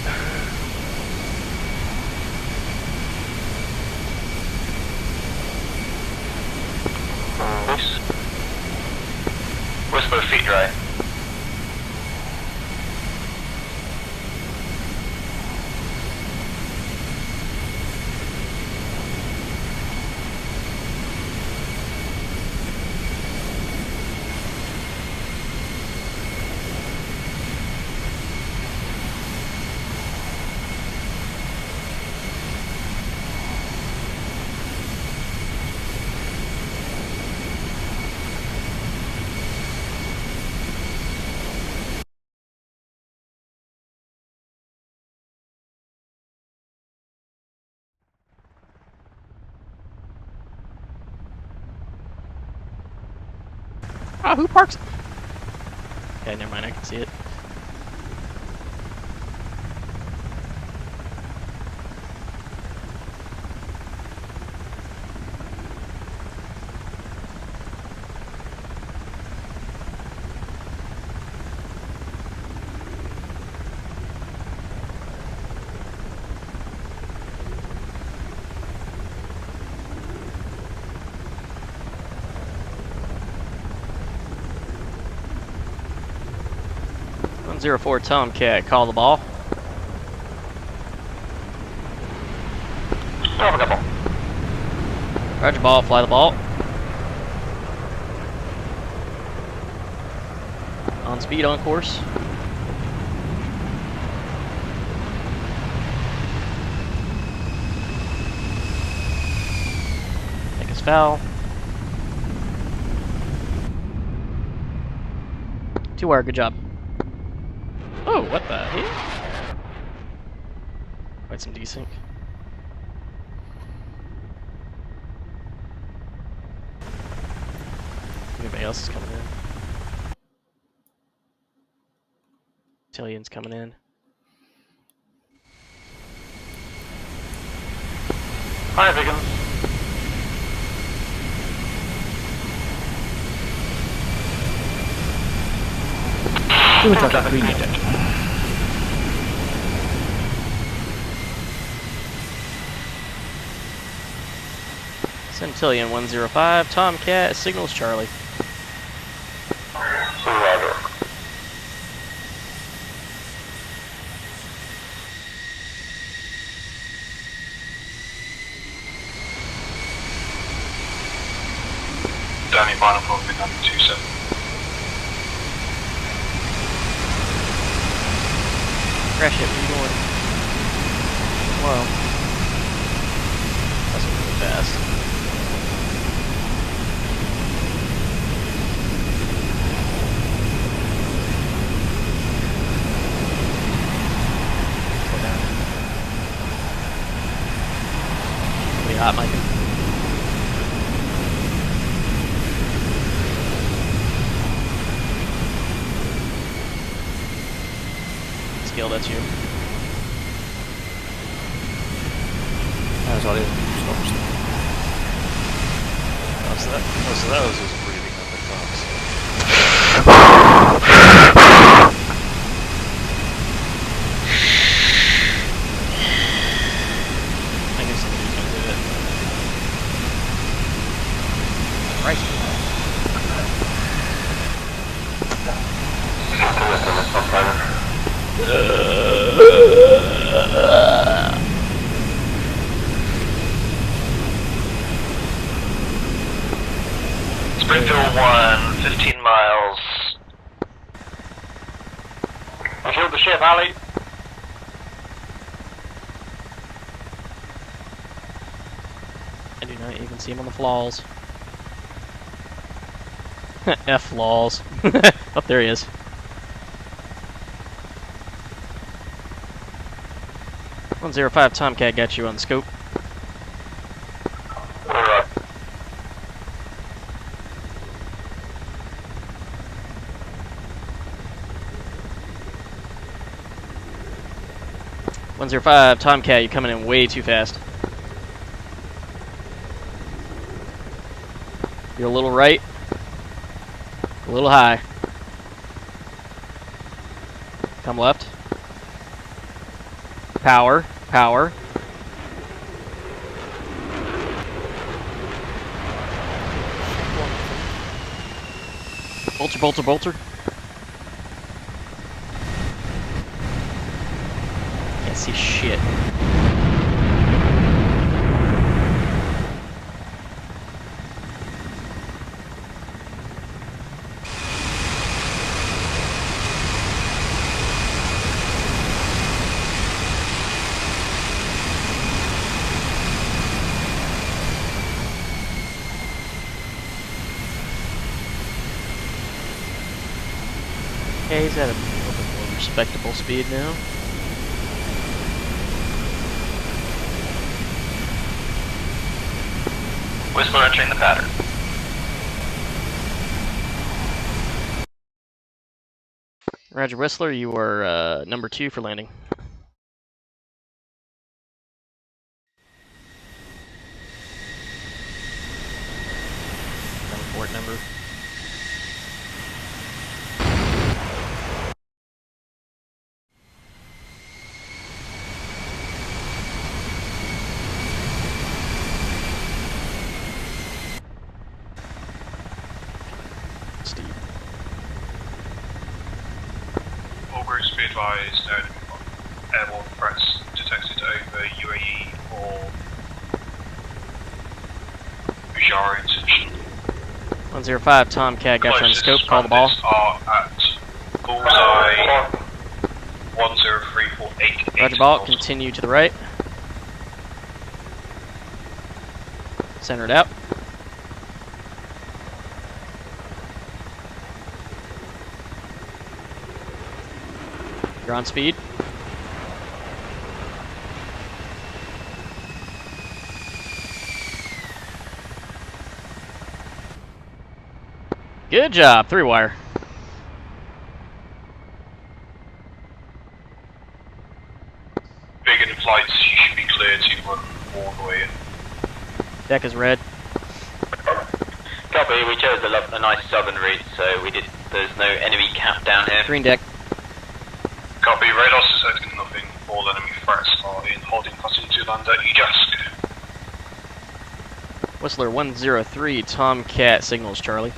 Whisper feet dry. Oh, who parks? Okay, never mind, I can see it. .04 Tomcat, call the ball. Roger ball, fly the ball. On speed, on course. Take his foul. 2-wire, good job. Oh, what the hell? Quite some desync. Anybody else is coming in? Italian's coming in. Hi, Biggin. Who took that green unit? Centillion 105, Tomcat, signals Charlie. Roger. Danny, final probably number 27. Crash it, what are you doing? Wow. That's really fast. Pretty hot, Mike. Skill, that's you. That's all it is. So that was just breathing on the tops. Springfield 1, 15 miles. I killed the ship, Ali. I do not even see him on the flaws. F flaws. Oh, there he is. .105 Tomcat got you on the scope. Alright. .105 Tomcat, you're coming in way too fast. You're a little right, a little high. Come left. Power, power. Bolter, bolter, bolter. Can't see shit. Okay, he's at a little bit more respectable speed now. Whistler entering the pattern. Roger, Whistler, you are number 2 for landing. Port number. All groups be advised, airborne threats detected over UAE or Bujara intention. 105 Tomcat got you on the scope, call the ball. Are at bullseye 10348. Roger ball, continue to the right. Center it out. You're on speed. Good job, 3-wire. Big in flights, you should be clear to run all the way in. Deck is red. Copy, we chose a nice southern route, so there's no enemy cap down here. Green deck. Copy, radar detecting nothing. All enemy threats are in holding pattern to land at Ujask. Whistler 103 Tomcat signals Charlie.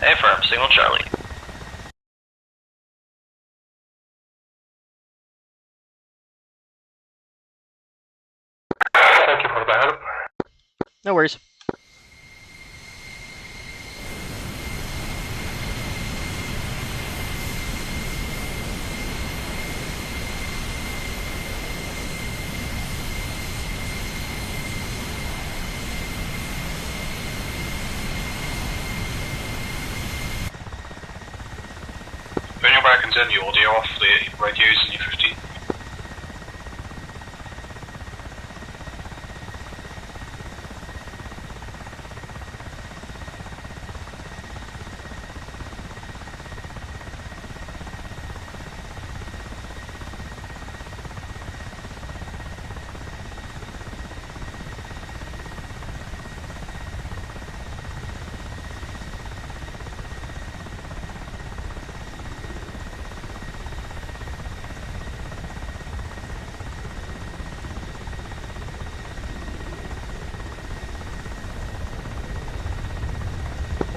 Affirm, signal Charlie. Thank you for the help. No worries. When you're back and turn your audio off, the radios in your 15.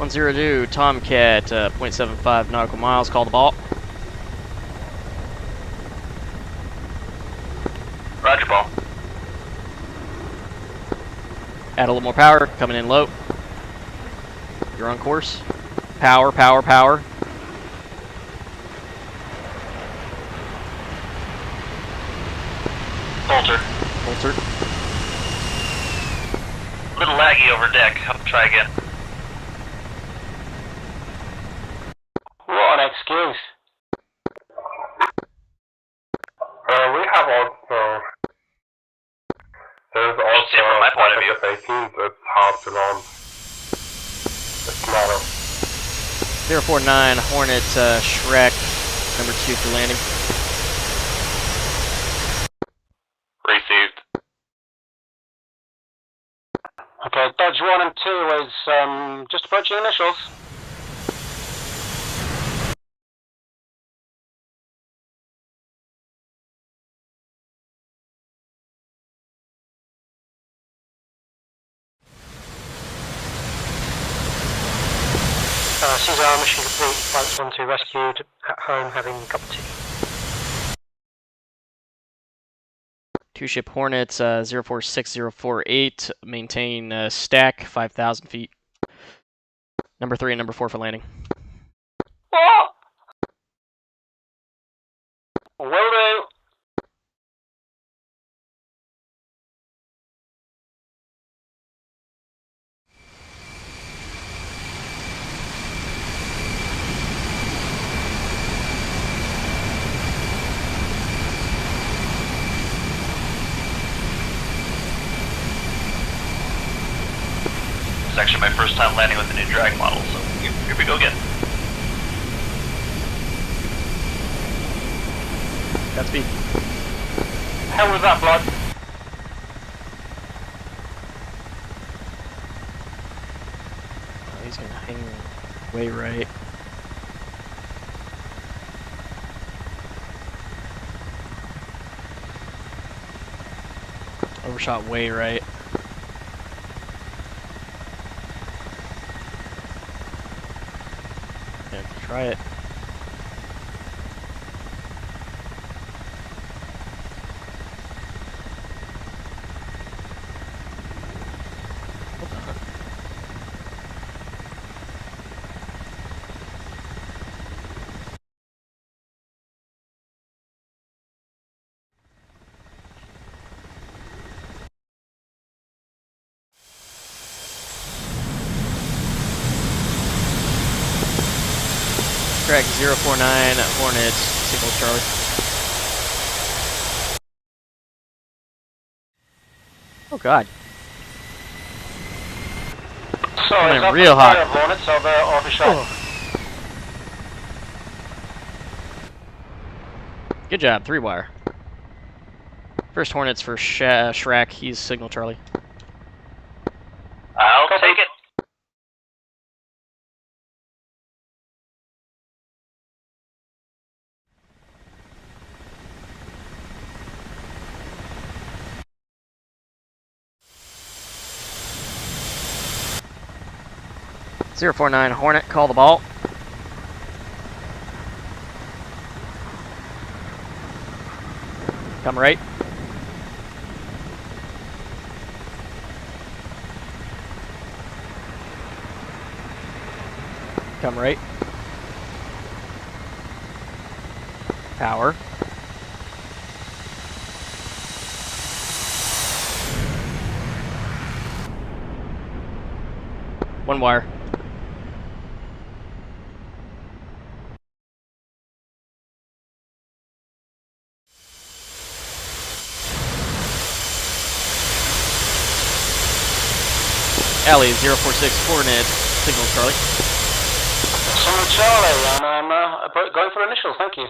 102, Tomcat, 0.75 nautical miles, call the ball. Roger, ball. Add a little more power, coming in low. You're on course. Power, power, power. Bolter. Bolter. A little laggy over deck. I'll try again. What an excuse. We have also. There's also from my point of view. F-18 that's hard to launch. It's not a. 049, Hornet, Shrek, number 2 for landing. Received. Okay, Dodge 1 and 2 is just approaching initials. Caesar, mission complete. Flights 1 2 rescued at home, having cup of tea. 2-ship Hornets, 046048, maintain stack, 5,000 feet. Number 3 and number 4 for landing. What? Will do. It's actually my first time landing with the new drag model, so here we go again. Godspeed. Hell was that, Blood? Oh, he's gonna hang way right. Overshot way right. Yeah, try it. Track 049, Hornet, signal Charlie. Oh god. Sorry, Coming in real hot. Hornets or the shot. Good job, 3-wire. First Hornets for Shrek, he's signal Charlie. I'll take it. .049 Hornet, call the ball. Come right. Come right. Power. One wire. Alley 046 Hornet, signal Charlie. Signal Charlie, and I'm going for initials, thank you.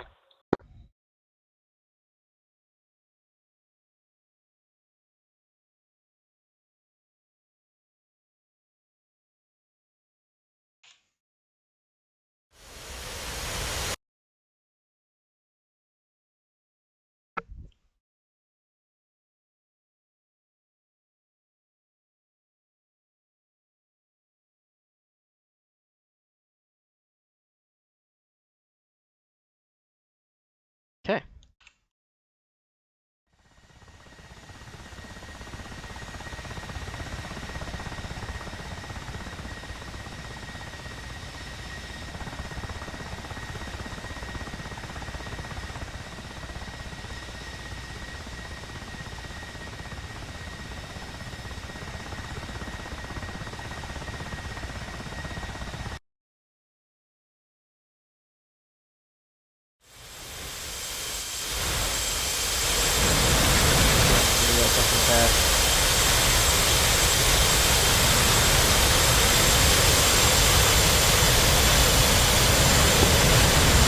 Okay.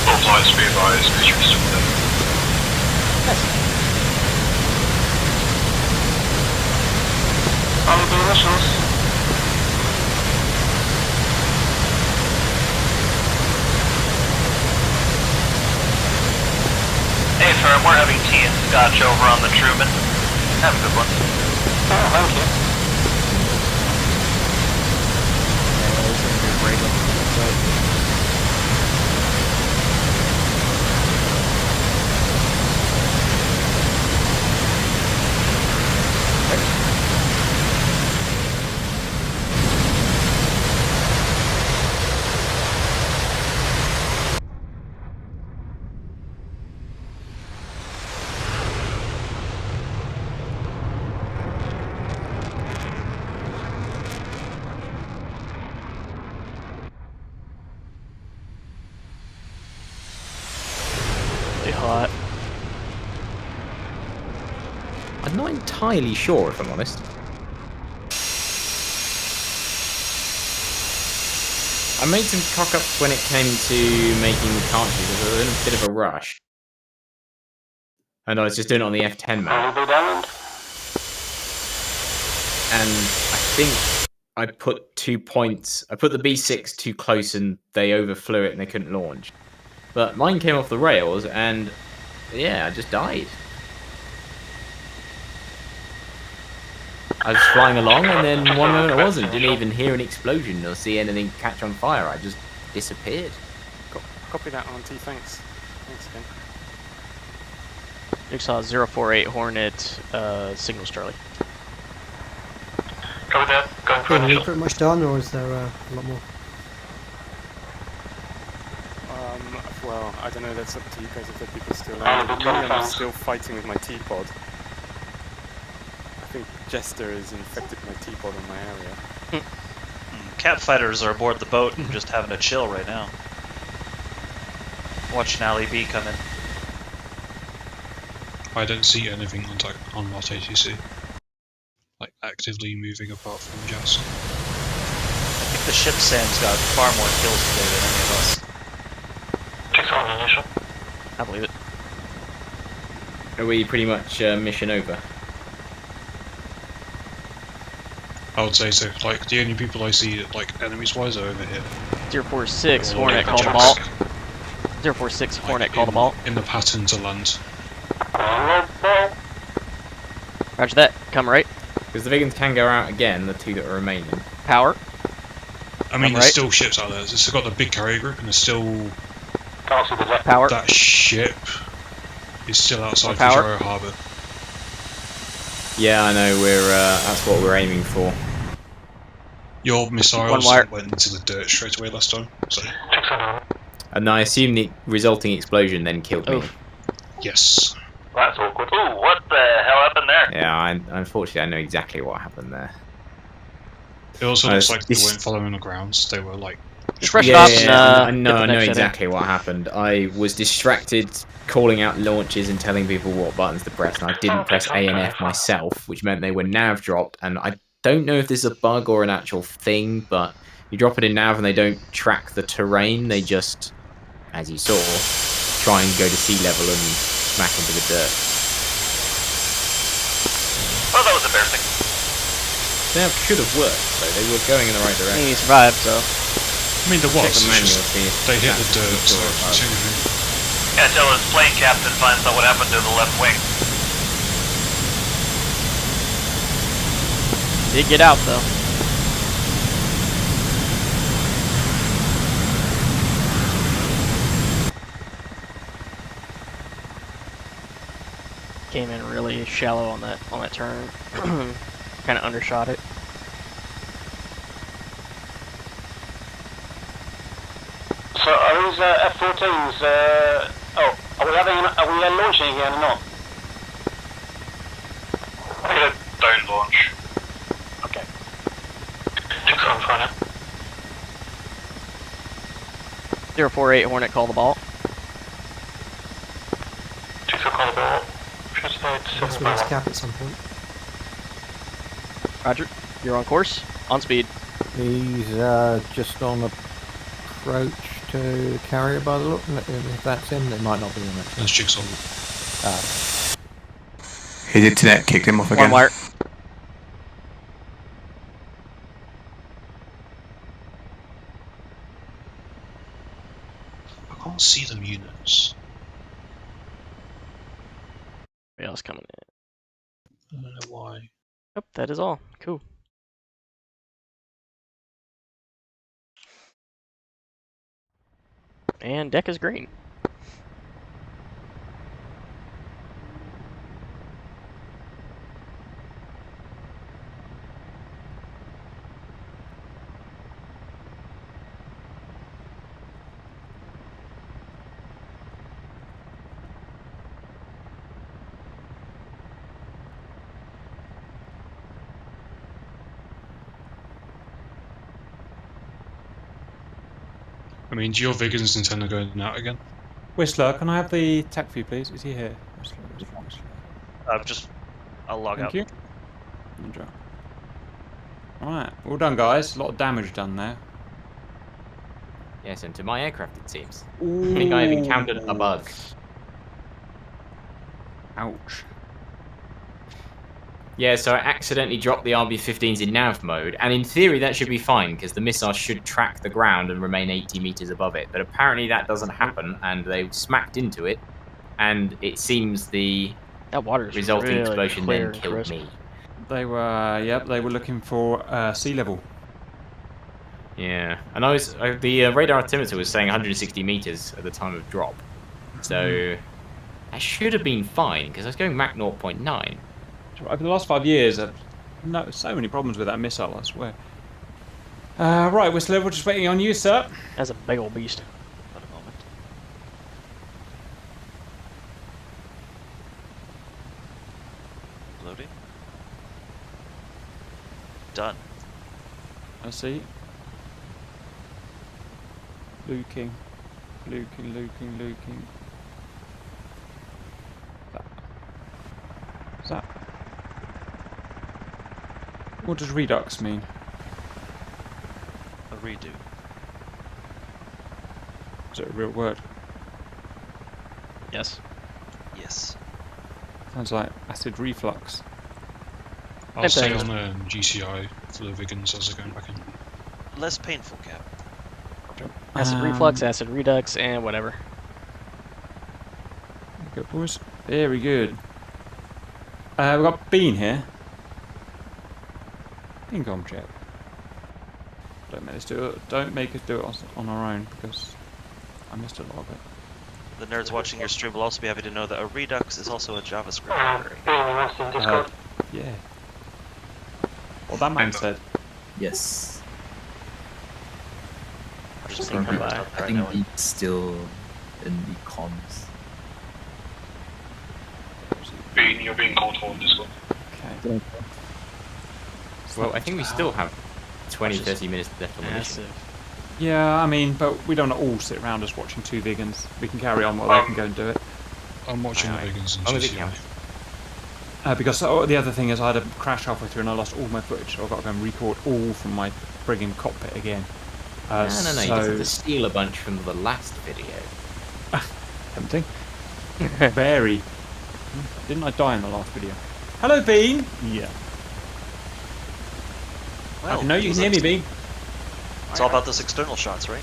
All flights be advised, visual still there. All of the initials. Hey, firm, we're having tea and scotch over on the Truman. Have a good one. Oh, thank you. Hot. I'm not entirely sure, if I'm honest. I made some cock-ups when it came to making the cartridges. I was in a bit of a rush. And I was just doing it on the F10 map. And I think I put 2 points. I put the B6 too close and they overflew it and they couldn't launch. But mine came off the rails and yeah, I just died. I was flying along and then one moment I wasn't. Didn't even hear an explosion or see anything catch on fire. I just disappeared. Copy that, Auntie. Thanks. Thanks again. Jigsaw 048 Hornet, signals Charlie. Copy that. Going for Are you initial. pretty much done, or is there a lot more? Well, I don't know. That's up to you guys if there are people still out. I'm still fighting with my T-pod. I think Jester has infected my T-pod in my area. Cap fighters are aboard the boat and just having a chill right now. Watching Alley B come in. I don't see anything on Lot ATC. Like actively moving apart from Jess. I think the ship Sam's got far more kills today than any of us. On initial. I believe it. Are we pretty much mission over? I would say so. Like the only people I see, like enemies wise, are over here. 046 Or, Hornet, like, call them all. 046 Hornet, call them all. In the pattern to land. Roger that. Come right. Because the Vigans can go out again, the two that are remaining. Power. I mean, there's still ships out there. It's still got the big carrier group, and there's still Power. That ship is still outside Power. Oh, Fujiro Harbour. Yeah, I know. We're that's what we're aiming for. Your missiles went into the dirt straight away last time. So. And I assume the resulting explosion then killed me. Yes. That's awkward. Ooh, what the hell happened there? Yeah, unfortunately, I know exactly what happened there. It also looks like they weren't following the grounds. They were like. I know exactly what happened. I was distracted calling out launches and telling people what buttons to press, and I didn't press A and F myself, which meant they were nav dropped. And I don't know if this is a bug or an actual thing, but you drop it in nav and they don't track the terrain. They just, as you saw, try and go to sea level and smack into the dirt. Oh, that was embarrassing. That should have worked, so they were going in the right direction. He survived, so. I mean, there was. Check the manual, see if They hit the that's dirt, so the Yeah, until his plane captain finds out what happened to the left wing. Did get out, though. came in really shallow on that turn. Kind of undershot it. So are those F-14s? Are we launching again or not? I'm gonna don't launch. Okay. Jigsaw on fire. 048 Hornet, call the ball. Jigsaw call the ball. Yes, we need to cap at some point. Roger, you're on course, on speed. He's just on approach to carrier by the look. If that's him, it might not be him. That's Jigsaw. His internet kicked him off again. One wire. I can't see them units. Somebody else coming in. I don't know why. Yep, that is all. Cool. And deck is green. I mean, do your Vigans intend on going out again? Whistler, can I have the tech view, please? Is he here? Whistler. I'll log out. Thank you. Alright, well done, guys. A lot of damage done there. Yes, and to my aircraft, it seems. I think I have encountered a bug. Ouch. Yeah, so I accidentally dropped the RB-15s in nav mode, and in theory that should be fine, because the missile should track the ground and remain 80 meters above it. But apparently that doesn't happen, and they smacked into it, and it seems the resulting really explosion clear then and killed crisp. me. They were, they were looking for sea level. Yeah, and the radar altimeter was saying 160 meters at the time of drop, so that should have been fine, because I was going Mach 0.9. Over the last 5 years, I've so many problems with that missile, I swear. Right, Whistler, we're just waiting on you, sir. That's a big old beast. At a moment. Loading. Done. I see. Luking. Is that? What does redux mean? A redo. Is it a real word? Yes. Yes. Sounds like acid reflux. I'll stay on GCI for the Vigans as they're going back in. Less painful, Cap. Acid reflux, acid redux, and whatever. Good boys. Very good. We've got Bean here. Bean gone, Jet. Don't make us do it. Don't make us do it on our own, because I missed a lot of it. The nerds watching your stream will also be happy to know that a redux is also a JavaScript library. Yeah. Well, that man said. Yes. Just I think, thinking about it right now. Beat's still in the comms. Bean, you're being called on Discord. Okay. Well, I think we still have 20-30 minutes left on the mission. Yeah, I mean, but we don't all sit around us watching two vegans. We can carry on while they can go and do it. I'm watching the Vigans and GCI. Because the other thing is I had a crash halfway through and I lost all my footage, so I've got to go and record all from my frigging cockpit again. No, you just have to steal a bunch from the last video. Tempting. Very. Didn't I die in the last video? Hello, Bean! Yeah. Well, No, you can hear me, Bean. It's all about those external shots, right?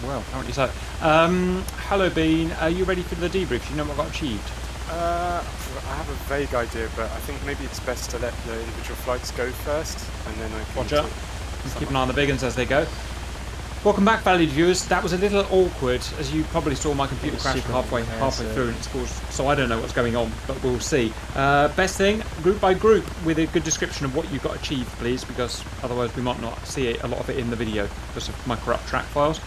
Well, apparently so. Hello, Bean. Are you ready for the debrief? You know what got achieved? I have a vague idea, but I think maybe it's best to let the individual flights go first, and then I can... Roger. Keep an eye on the vegans as they go. Welcome back, valued viewers. That was a little awkward, as you probably saw. My computer crashed halfway through, and it's caused, so I don't know what's going on, but we'll see. Best thing, group by group, with a good description of what you got achieved, please, because otherwise we might not see a lot of it in the video because of my corrupt track files.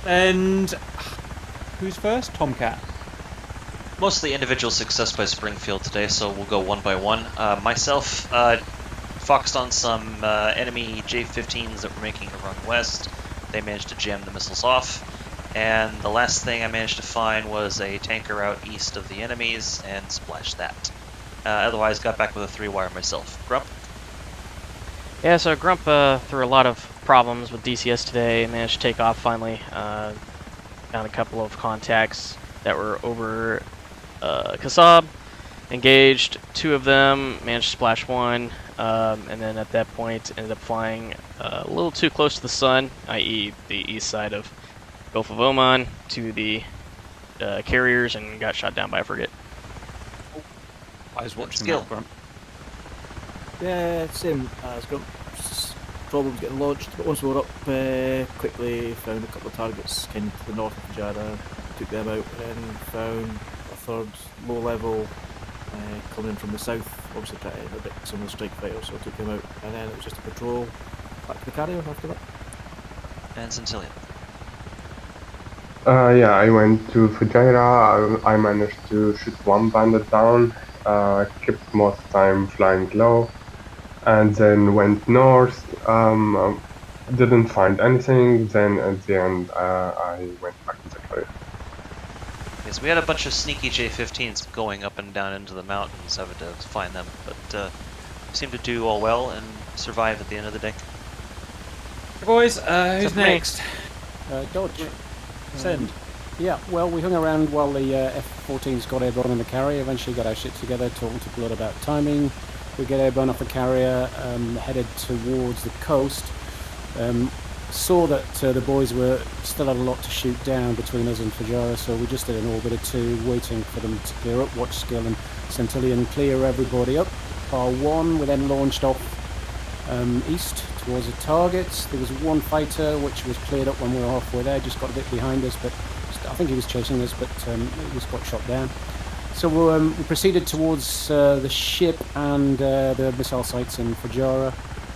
And who's first? Tomcat. Mostly individual success by Springfield today, so we'll go one by one. Myself foxed on some enemy J-15s that were making a run west. They managed to jam the missiles off, and the last thing I managed to find was a tanker out east of the enemies and splashed that. Otherwise, got back with a 3-wire myself. Grump? Yeah, so Grump through a lot of problems with DCS today, managed to take off finally. Found a couple of contacts that were over Kasab, engaged 2 of them, managed to splash 1, and then at that point ended up flying a little too close to the sun, i.e. the east side of Gulf of Oman, to the carriers and got shot down by a frigate. I was watching Skill. that, Grump. Yeah, same as Grump. Problems getting launched, but once we were up, quickly found a couple of targets kind of to the north of Fujairah, took them out, and then found a third low level coming in from the south, obviously trying to hit a bit some of the strike fighters, so I took them out, and then it was just a patrol back to the carrier after that. And Centillion. Yeah, I went to Fujairah. I managed to shoot 1 bandit down, kept most time flying low, and then went north. Didn't find anything. Then at the end, I went back to the carrier. Yes, we had a bunch of sneaky J-15s going up and down into the mountains, having to find them, but seemed to do all well and survive at the end of the day. Hey boys, who's next? Dodge. Send. Yeah, well, we hung around while the F-14s got airborne in the carrier, eventually got our shit together, talking to Blood about timing. We get airborne off the carrier, headed towards the coast. Saw that the boys were still had a lot to shoot down between us and Fujairah, so we just did an orbit or 2, waiting for them to clear up. Watch Skill and Centillion clear everybody up. Bar 1, we then launched off east towards the targets. There was 1 fighter which was cleared up when we were halfway there, just got a bit behind us, but I think he was chasing us, but he was got shot down. So we proceeded towards the ship and the missile sites in Fujairah.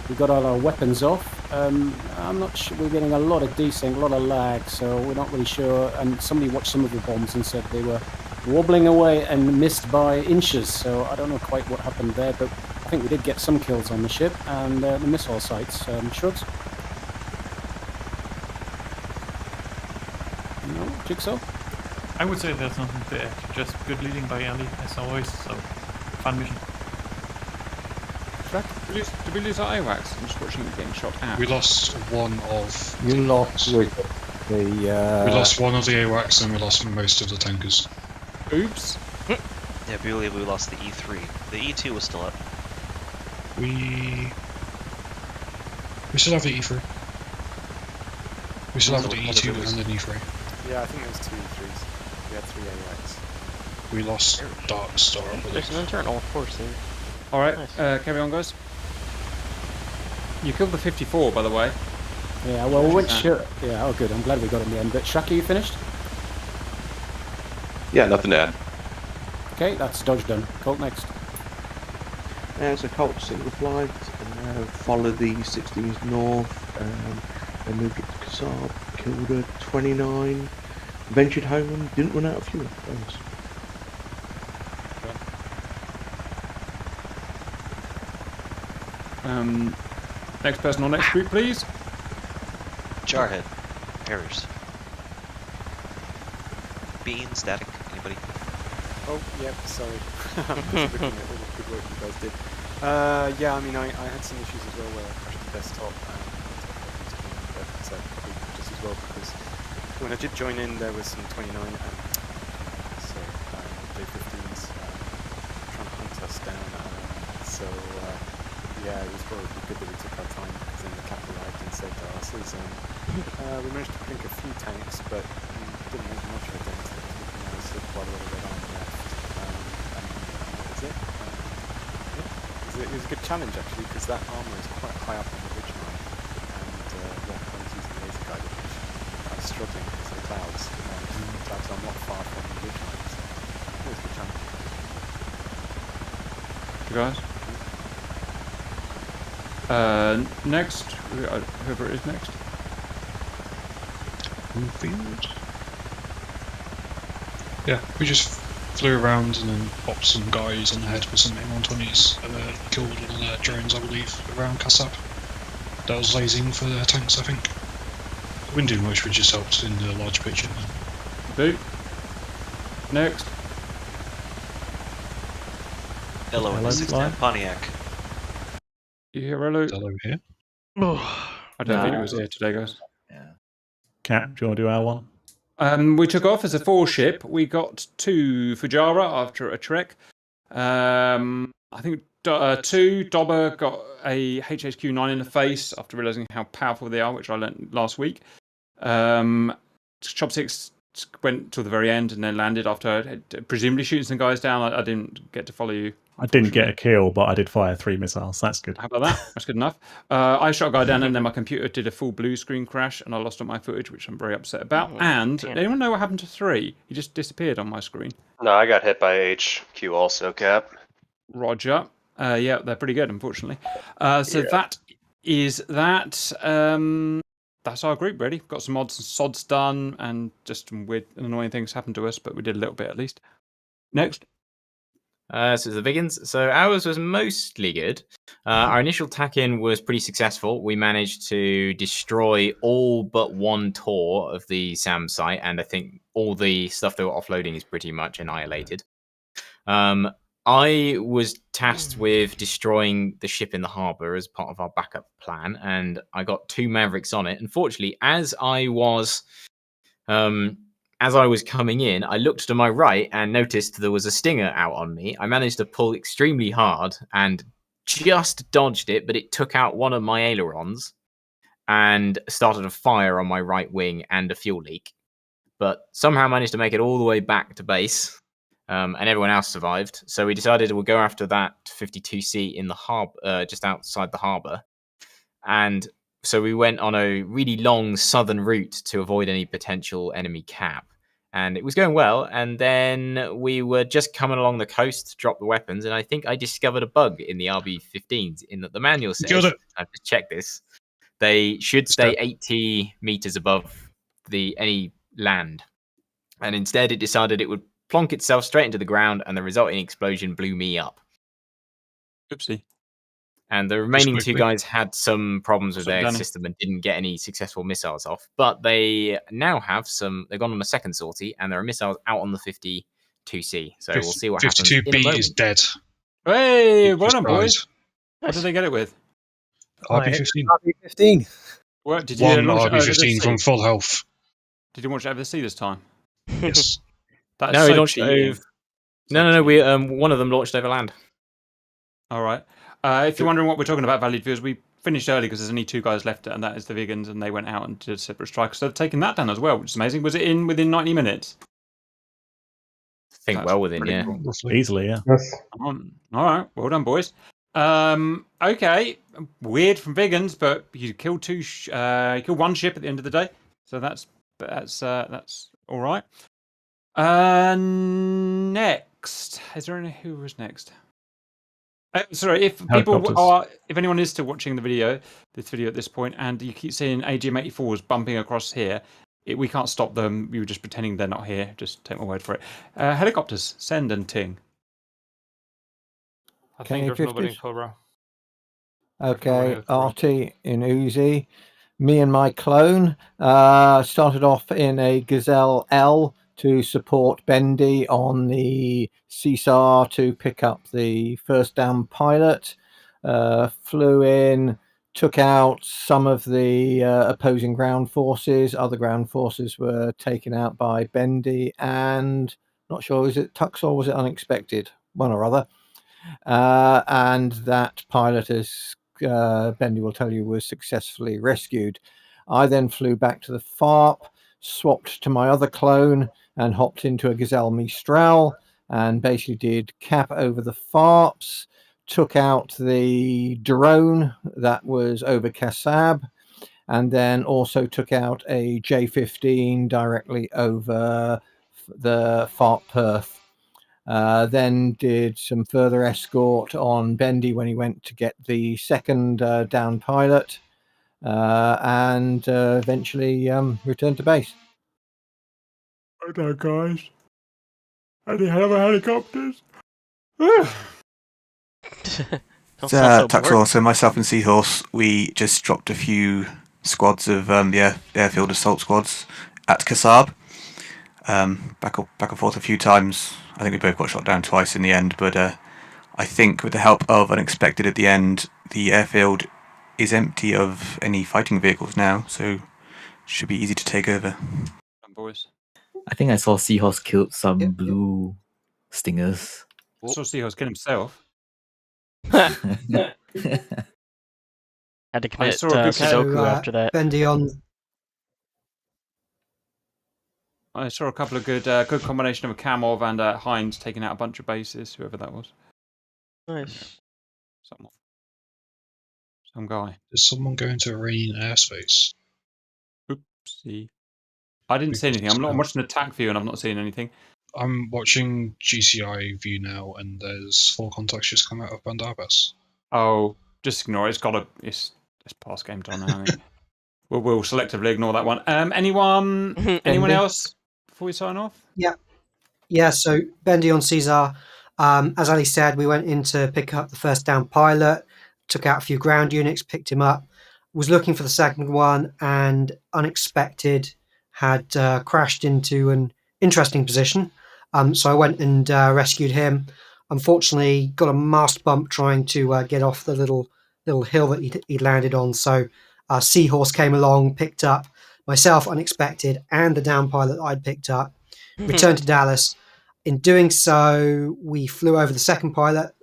We got all our weapons off. I'm not sure, we're getting a lot of desync, a lot of lag, so we're not really sure. And somebody watched some of the bombs and said they were wobbling away and missed by inches, so I don't know quite what happened there, but I think we did get some kills on the ship and the missile sites. Shrugs? No? Jigsaw? I would say there's nothing there, just good leading by Ali, as always, so fun mission. Did we lose our AWACS? I'm just watching it getting shot at. We lost 1 of... You lost with the... We lost 1 of the AWACS and we lost most of the tankers. Oops. Yeah, I believe we lost the E3. The E2 was still up. We still have the E3. We still have the E2 and the E3. Yeah, I think there's 2 E3s. We had 3 AWACS. We lost Dark Star, I believe. There's an internal force there. Alright, Nice. carry on, guys. You killed the 54, by the way. Yeah, well, we went sure. Yeah, oh good, I'm glad we got in the end. But Shaki, you finished? Yeah, nothing to add. Okay, that's Dodge done. Colt next. There's a Colt single flight, followed the 16s north, they moved up to Kasab, killed a 29, ventured home and didn't run out of fuel. Thanks. Next person on next group, please. Jarhead. Harriers. Bean, static, anybody? Oh, yep, sorry. I'm just looking at all the good work you guys did. Yeah, I mean, I had some issues as well where I crashed the desktop and but probably just as well because when I did join in there was some 29 J-15s trying to hunt us down. Yeah, it was probably good that we took our time because then the cap arrived and saved our asses. We managed to blink a few tanks, but we didn't make much of a dent. There was quite a lot of red army left. And that was it. It was a good challenge actually because that armour is quite high up on the ridge line. And I was using laser guided mission. struggling because of the clouds. The clouds are not far from the ridgeline, so always a good challenge. You guys? Next, whoever it is next. Airfield. Yeah, we just flew around and then popped some guys on the head with some M120s and killed one of their drones, I believe, around Kassab. That was lasing for their tanks, I think. The wind in motion just helps in the large picture. Boot. Next. Hello, in the 610 Pontiac. You hear hello? Hello here. I don't think it was here today, guys. Cap, do you want to do our one? We took off as a 4-ship. We got to Fujairah after a trek. I think 2, Dobber got a HHQ-9 in the face after realising how powerful they are, which I learned last week. Chopsticks went till the very end and then landed after presumably shooting some guys down. I didn't get to follow you. I didn't get a kill, but I did fire 3 missiles. That's good. How about that? That's good enough. I shot a guy down and then my computer did a full blue screen crash and I lost all my footage, which I'm very upset about. And anyone know what happened to 3? He just disappeared on my screen. No, I got hit by HQ also, Cap. Roger. Yeah, they're pretty good, unfortunately. That is that. That's our group, really. Got some odds and sods done and just some weird and annoying things happened to us, but we did a little bit at least. Next. So the Vigans. So ours was mostly good. Our initial tack-in was pretty successful. We managed to destroy all but one tour of the SAM site, and I think all the stuff they were offloading is pretty much annihilated. I was tasked with destroying the ship in the harbour as part of our backup plan, and I got 2 Mavericks on it. Unfortunately, as I was coming in, I looked to my right and noticed there was a Stinger out on me. I managed to pull extremely hard and just dodged it, but it took out one of my ailerons and started a fire on my right wing and a fuel leak. But somehow managed to make it all the way back to base, and everyone else survived. So we decided we'll go after that 52C in the harbour, just outside the harbour. And so we went on a really long southern route to avoid any potential enemy cap. And it was going well. And then we were just coming along the coast to drop the weapons. And I think I discovered a bug in the RB-15s in that the manual says, I've just checked this, they should stay 80 meters above any land. And instead it decided it would plonk itself straight into the ground, and the resulting explosion blew me up. Oopsie. And the remaining 2 guys had some problems with their system and didn't get any successful missiles off. But they now have they've gone on a second sortie, and there are missiles out on the 52C. So we'll see what happens. 52B is dead. Hey, well done, boys. What did they get it with? RB-15. RB-15. What, did you One RB-15 from full health. Did you launch it over the sea this time? Yes. That's no, so we launched cheating. No. We one of them launched over land. All right. If you're wondering what we're talking about, valued viewers, we finished early because there's only 2 guys left, and that is the Vigans, and they went out and did a separate strike. So they've taken that down as well, which is amazing. Was it within 90 minutes? I think well within, yeah. Cool. Easily, yeah. Yes. All right. Well done, boys. Okay. Weird from Vigans, but you killed 1 ship at the end of the day. So that's all right. Next. Is there who was next? Sorry, if anyone is still watching this video at this point, and you keep seeing AGM-84s bumping across here, we can't stop them. We were just pretending they're not here. Just take my word for it. Helicopters, send and ting. I think there's nobody in Cobra. Okay, RT in Uzi. Me and my clone started off in a Gazelle L to support Bendy on the CSAR to pick up the first down pilot. Flew in, took out some of the opposing ground forces. Other ground forces were taken out by Bendy, and not sure, was it Tux or was it Unexpected? One or other. And that pilot, as Bendy will tell you, was successfully rescued. I then flew back to the FARP, swapped to my other clone, and hopped into a Gazelle Mistral and basically did cap over the FARPs, took out the drone that was over Kassab, and then also took out a J-15 directly over the Fart Perth. Then did some further escort on Bendy when he went to get the second down pilot, and eventually returned to base. Okay, guys. Any other helicopters? Taxor, so myself and Seahorse, we just dropped a few squads of the airfield assault squads at Kasab. Back and forth a few times. I think we both got shot down twice in the end, but I think with the help of Unexpected at the end, the airfield is empty of any fighting vehicles now, so should be easy to take over. Boys. I think I saw Seahorse killed some blue stingers. I saw Seahorse kill himself. Had to commit Sudoku after that. Bendy on. I saw a couple of good combination of a Kamov and Heinz taking out a bunch of bases, whoever that was. Nice. Some guy. Is someone going to Iranian airspace? Oopsie. I didn't see anything. I'm watching attack view and I've not seen anything. I'm watching GCI view now, and there's 4 contacts just come out of Bandar Abbas. Oh, just ignore it. It's past game time now. I think. We'll selectively ignore that one. Anyone else before we sign off? Yeah. So Bendy on Caesar. As Ali said, we went in to pick up the first down pilot, took out a few ground units, picked him up, was looking for the second one, and Unexpected had crashed into an interesting position. So I went and rescued him. Unfortunately, got a mast bump trying to get off the little hill that he landed on. So Seahorse came along, picked up myself, Unexpected, and the down pilot that I'd picked up, returned to Dallas. In doing so, we flew over the second pilot,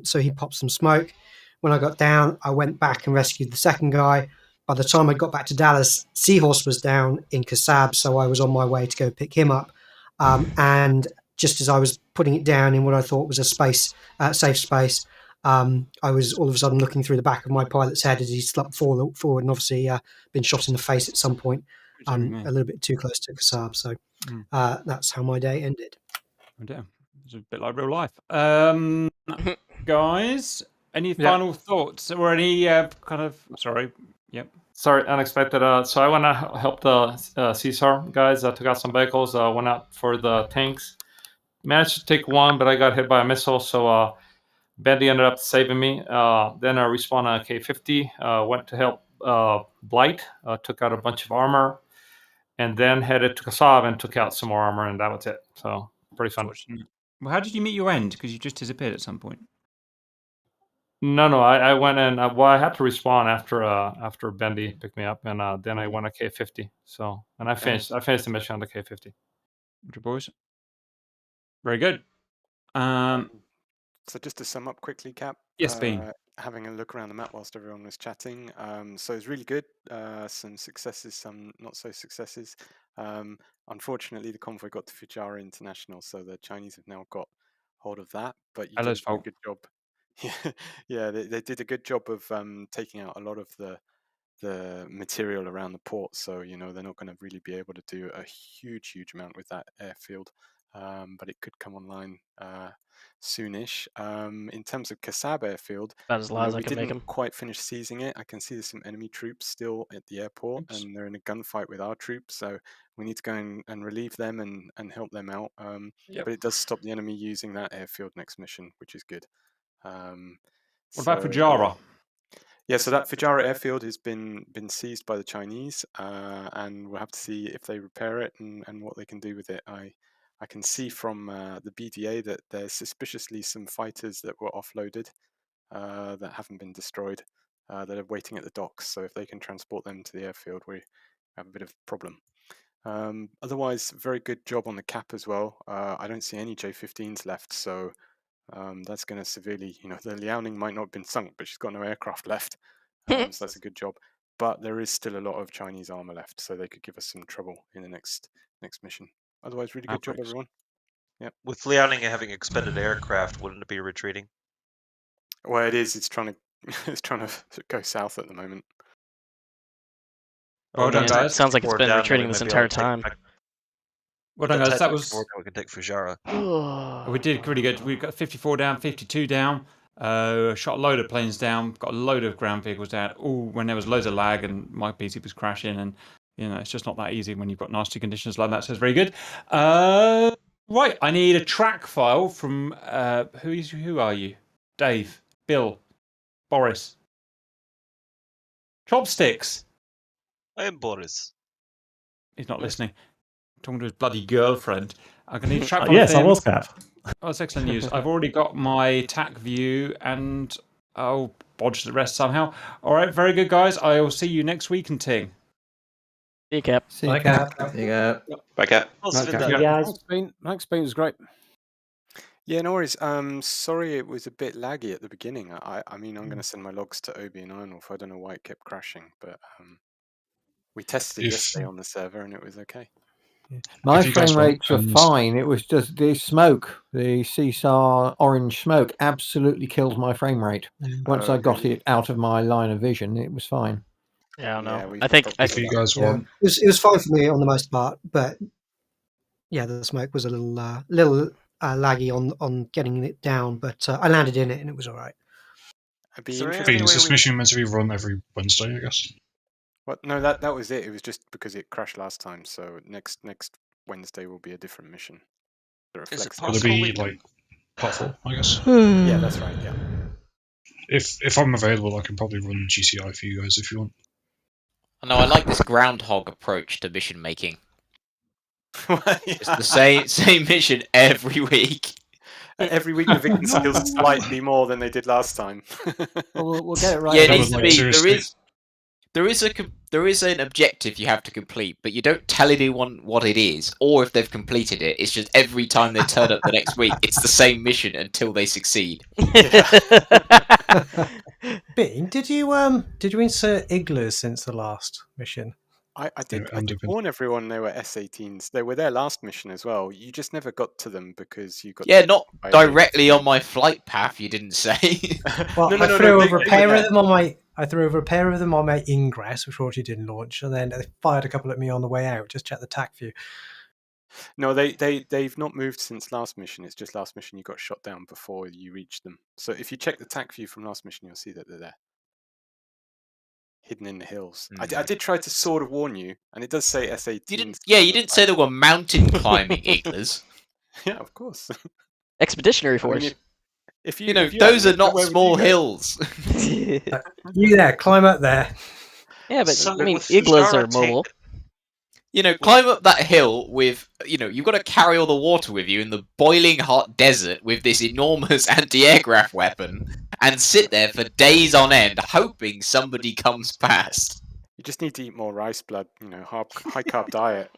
so he popped some smoke. When I got down, I went back and rescued the second guy. By the time I got back to Dallas, Seahorse was down in Kasab, so I was on my way to go pick him up. And just as I was putting it down in what I thought was a safe space, I was all of a sudden looking through the back of my pilot's head as he slumped forward and obviously been shot in the face at some point, a little bit too close to Kasab. So that's how my day ended. Oh, damn. It's a bit like real life. Guys, any final thoughts or any sorry. Yep. Sorry, Unexpected. So I want to help the Caesar guys. Took out some vehicles. Went out for the tanks. Managed to take one, but I got hit by a missile. So Bendy ended up saving me. Then I respawned on a K-50. Went to help Blight. Took out a bunch of armor. And then headed to Kasab and took out some more armor, and that was it. So pretty fun. Well, how did you meet your end? Because you just disappeared at some point. No, I went and I had to respawn after Bendy picked me up, and then I went a K-50. So, and I finished the mission on the K-50. Good boys. Very good. So just to sum up quickly, Cap. Yes, Bean. Having a look around the map whilst everyone was chatting. So it's really good. Some successes, some not so successes. Unfortunately, the convoy got to Fujairah International, so the Chinese have now got hold of that. But you did a good job. Yeah, they did a good job of taking out a lot of the material around the port. So they're not going to really be able to do a huge amount with that airfield. But it could come online soonish. In terms of Kasab airfield, about as loud as I we can make didn't them. quite finish seizing it. I can see there's some enemy troops still at the airport, and they're in a gunfight with our troops. So we need to go and relieve them and help them out. But it does stop the enemy using that airfield next mission, which is good. What about Fujairah? Yeah, so that Fujairah airfield has been seized by the Chinese, and we'll have to see if they repair it and what they can do with it. I can see from the BDA that there's suspiciously some fighters that were offloaded that haven't been destroyed, that are waiting at the docks. So if they can transport them to the airfield, we have a bit of a problem. Otherwise, very good job on the cap as well. I don't see any J-15s left, so that's going to severely, the Liaoning might not have been sunk, but she's got no aircraft left. So that's a good job. But there is still a lot of Chinese armor left, so they could give us some trouble in the next mission. Otherwise, really good job, everyone. Yeah. With Liaoning having expended aircraft, wouldn't it be retreating? Well, it is. It's trying to go south at the moment. Well done, guys. Sounds like it's been retreating this entire time. Well done, guys. That was. We can take Fujara. We did really good. We got 54 down, 52 down. Shot a load of planes down. Got a load of ground vehicles down. All when there was loads of lag and my PC was crashing, and it's just not that easy when you've got nasty conditions like that. So it's very good. Right, I need a track file from who are you? Dave, Bill, Boris, Chopsticks. I am Boris. He's not listening. Talking to his bloody girlfriend. I'm going to need a track file. Yes, of him. I was, Cap. Oh, that's excellent news. I've already got my TAC view and I'll bodge the rest somehow. All right, very good, guys. I will see you next week and Ting. See you, Cap. See you, Cap. See you, Cap. Bye, Cap. Max Payne was great. Yeah, no worries. Sorry it was a bit laggy at the beginning. I mean, I'm going to send my logs to Obi and Ironwolf. I don't know why it kept crashing, but we tested it yesterday on the server and it was okay. My frame rates were fine. It was just the smoke, the CSAR orange smoke, absolutely killed my frame rate. Once I got it out of my line of vision, it was fine. Yeah, I don't know. I think you guys want. It was fine for me on the most part, but yeah, the smoke was a little laggy on getting it down, but I landed in it and it was all right. Is this mission meant to be run every Wednesday, I guess? What? No, that was it. It was just because it crashed last time. So next Wednesday will be a different mission. Is it Will it be like part 4, I guess? Yeah, that's right. Yeah. If I'm available, I can probably run GCI for you guys if you want. No, I like this groundhog approach to mission making. It's the same mission every week. Every week the victim skills slightly more than they did last time. Well, we'll get it right. Yeah, it needs to be. There is an objective you have to complete, but you don't tell anyone what it is, or if they've completed it. It's just every time they turn up the next week, it's the same mission until they succeed. Bean, did you insert igloos since the last mission? I did warn everyone they were S-18s. They were their last mission as well. You just never got to them because you got... Yeah, not directly on my flight path, you didn't say. Well, I threw over a pair of them on my... I threw over a pair of them on my ingress, which fortunately didn't launch, and then they fired a couple at me on the way out. Just check the TAC view. No, they've not moved since last mission. It's just last mission you got shot down before you reached them. So if you check the TAC view from last mission, you'll see that they're there, hidden in the hills. I did try to sort of warn you, and it does say S-18. You didn't say there were mountain climbing igloos. Yeah, of course. Expeditionary Force. If those are not small hills. You there, climb up there. Yeah, but I mean, igloos are mobile. Climb up that hill with, you've got to carry all the water with you in the boiling hot desert with this enormous anti-aircraft weapon and sit there for days on end hoping somebody comes past. You just need to eat more rice blood, high carb diet.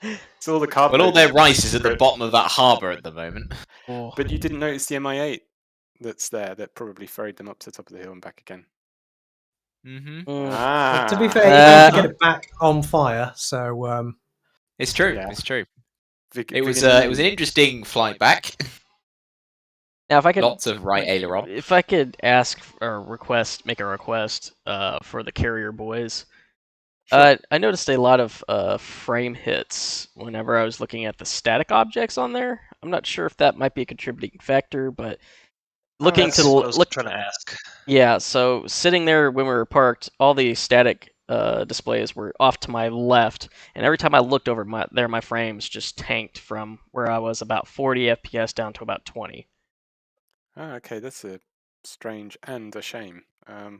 It's all the carb. Well, all their rice is at the bottom of that harbour at the moment. But you didn't notice the Mi-8 that's there that probably ferried them up to the top of the hill and back again. But to be fair, you have to get it back on fire, so it's true. Yeah. It's true. It was an interesting flight back. Now, if I could, lots of right aileron. If I could ask or make a request for the carrier boys. Sure. I noticed a lot of frame hits whenever I was looking at the static objects on there. I'm not sure if that might be a contributing factor, but looking to the trying to ask. Yeah, so sitting there when we were parked, all the static displays were off to my left, and every time I looked over my frames just tanked from where I was about 40 FPS down to about 20. Okay, that's a strange and a shame.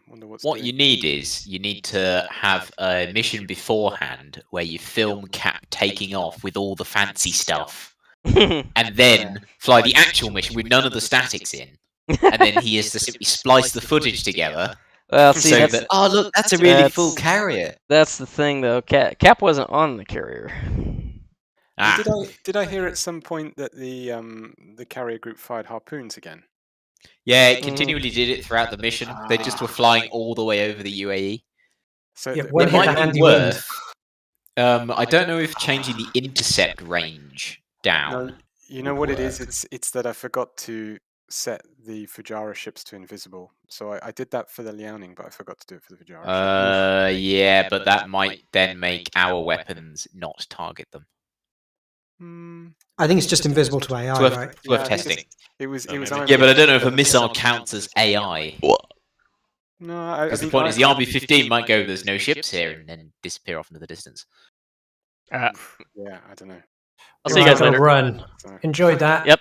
Wonder what you need is you need to have a mission beforehand where you film Cap taking off with all the fancy stuff, and then fly the actual mission with none of the statics in, and then he has to simply splice the footage together. Well, see, look, that's a really full carrier. That's the thing, though. Cap wasn't on the carrier. Did I hear at some point that the carrier group fired harpoons again? Yeah, it continually did it throughout the mission. They just were flying all the way over the UAE. So yeah, it might be worth. I don't know if changing the intercept range down. No, you know what it is? It's that I forgot to set the Fujairah ships to invisible. So I did that for the Liaoning, but I forgot to do it for the Fujairah ships. Yeah, but that might then make our weapons not target them. I think it's just invisible to AI, right? It's worth testing. It was. Yeah, but I don't know if a missile counts as AI. No, because the point is the RB-15 might go, "There's no ships here," and then disappear off into the distance. Yeah, I don't know. I'll see you guys Right, later. Run. Enjoyed that. Yep.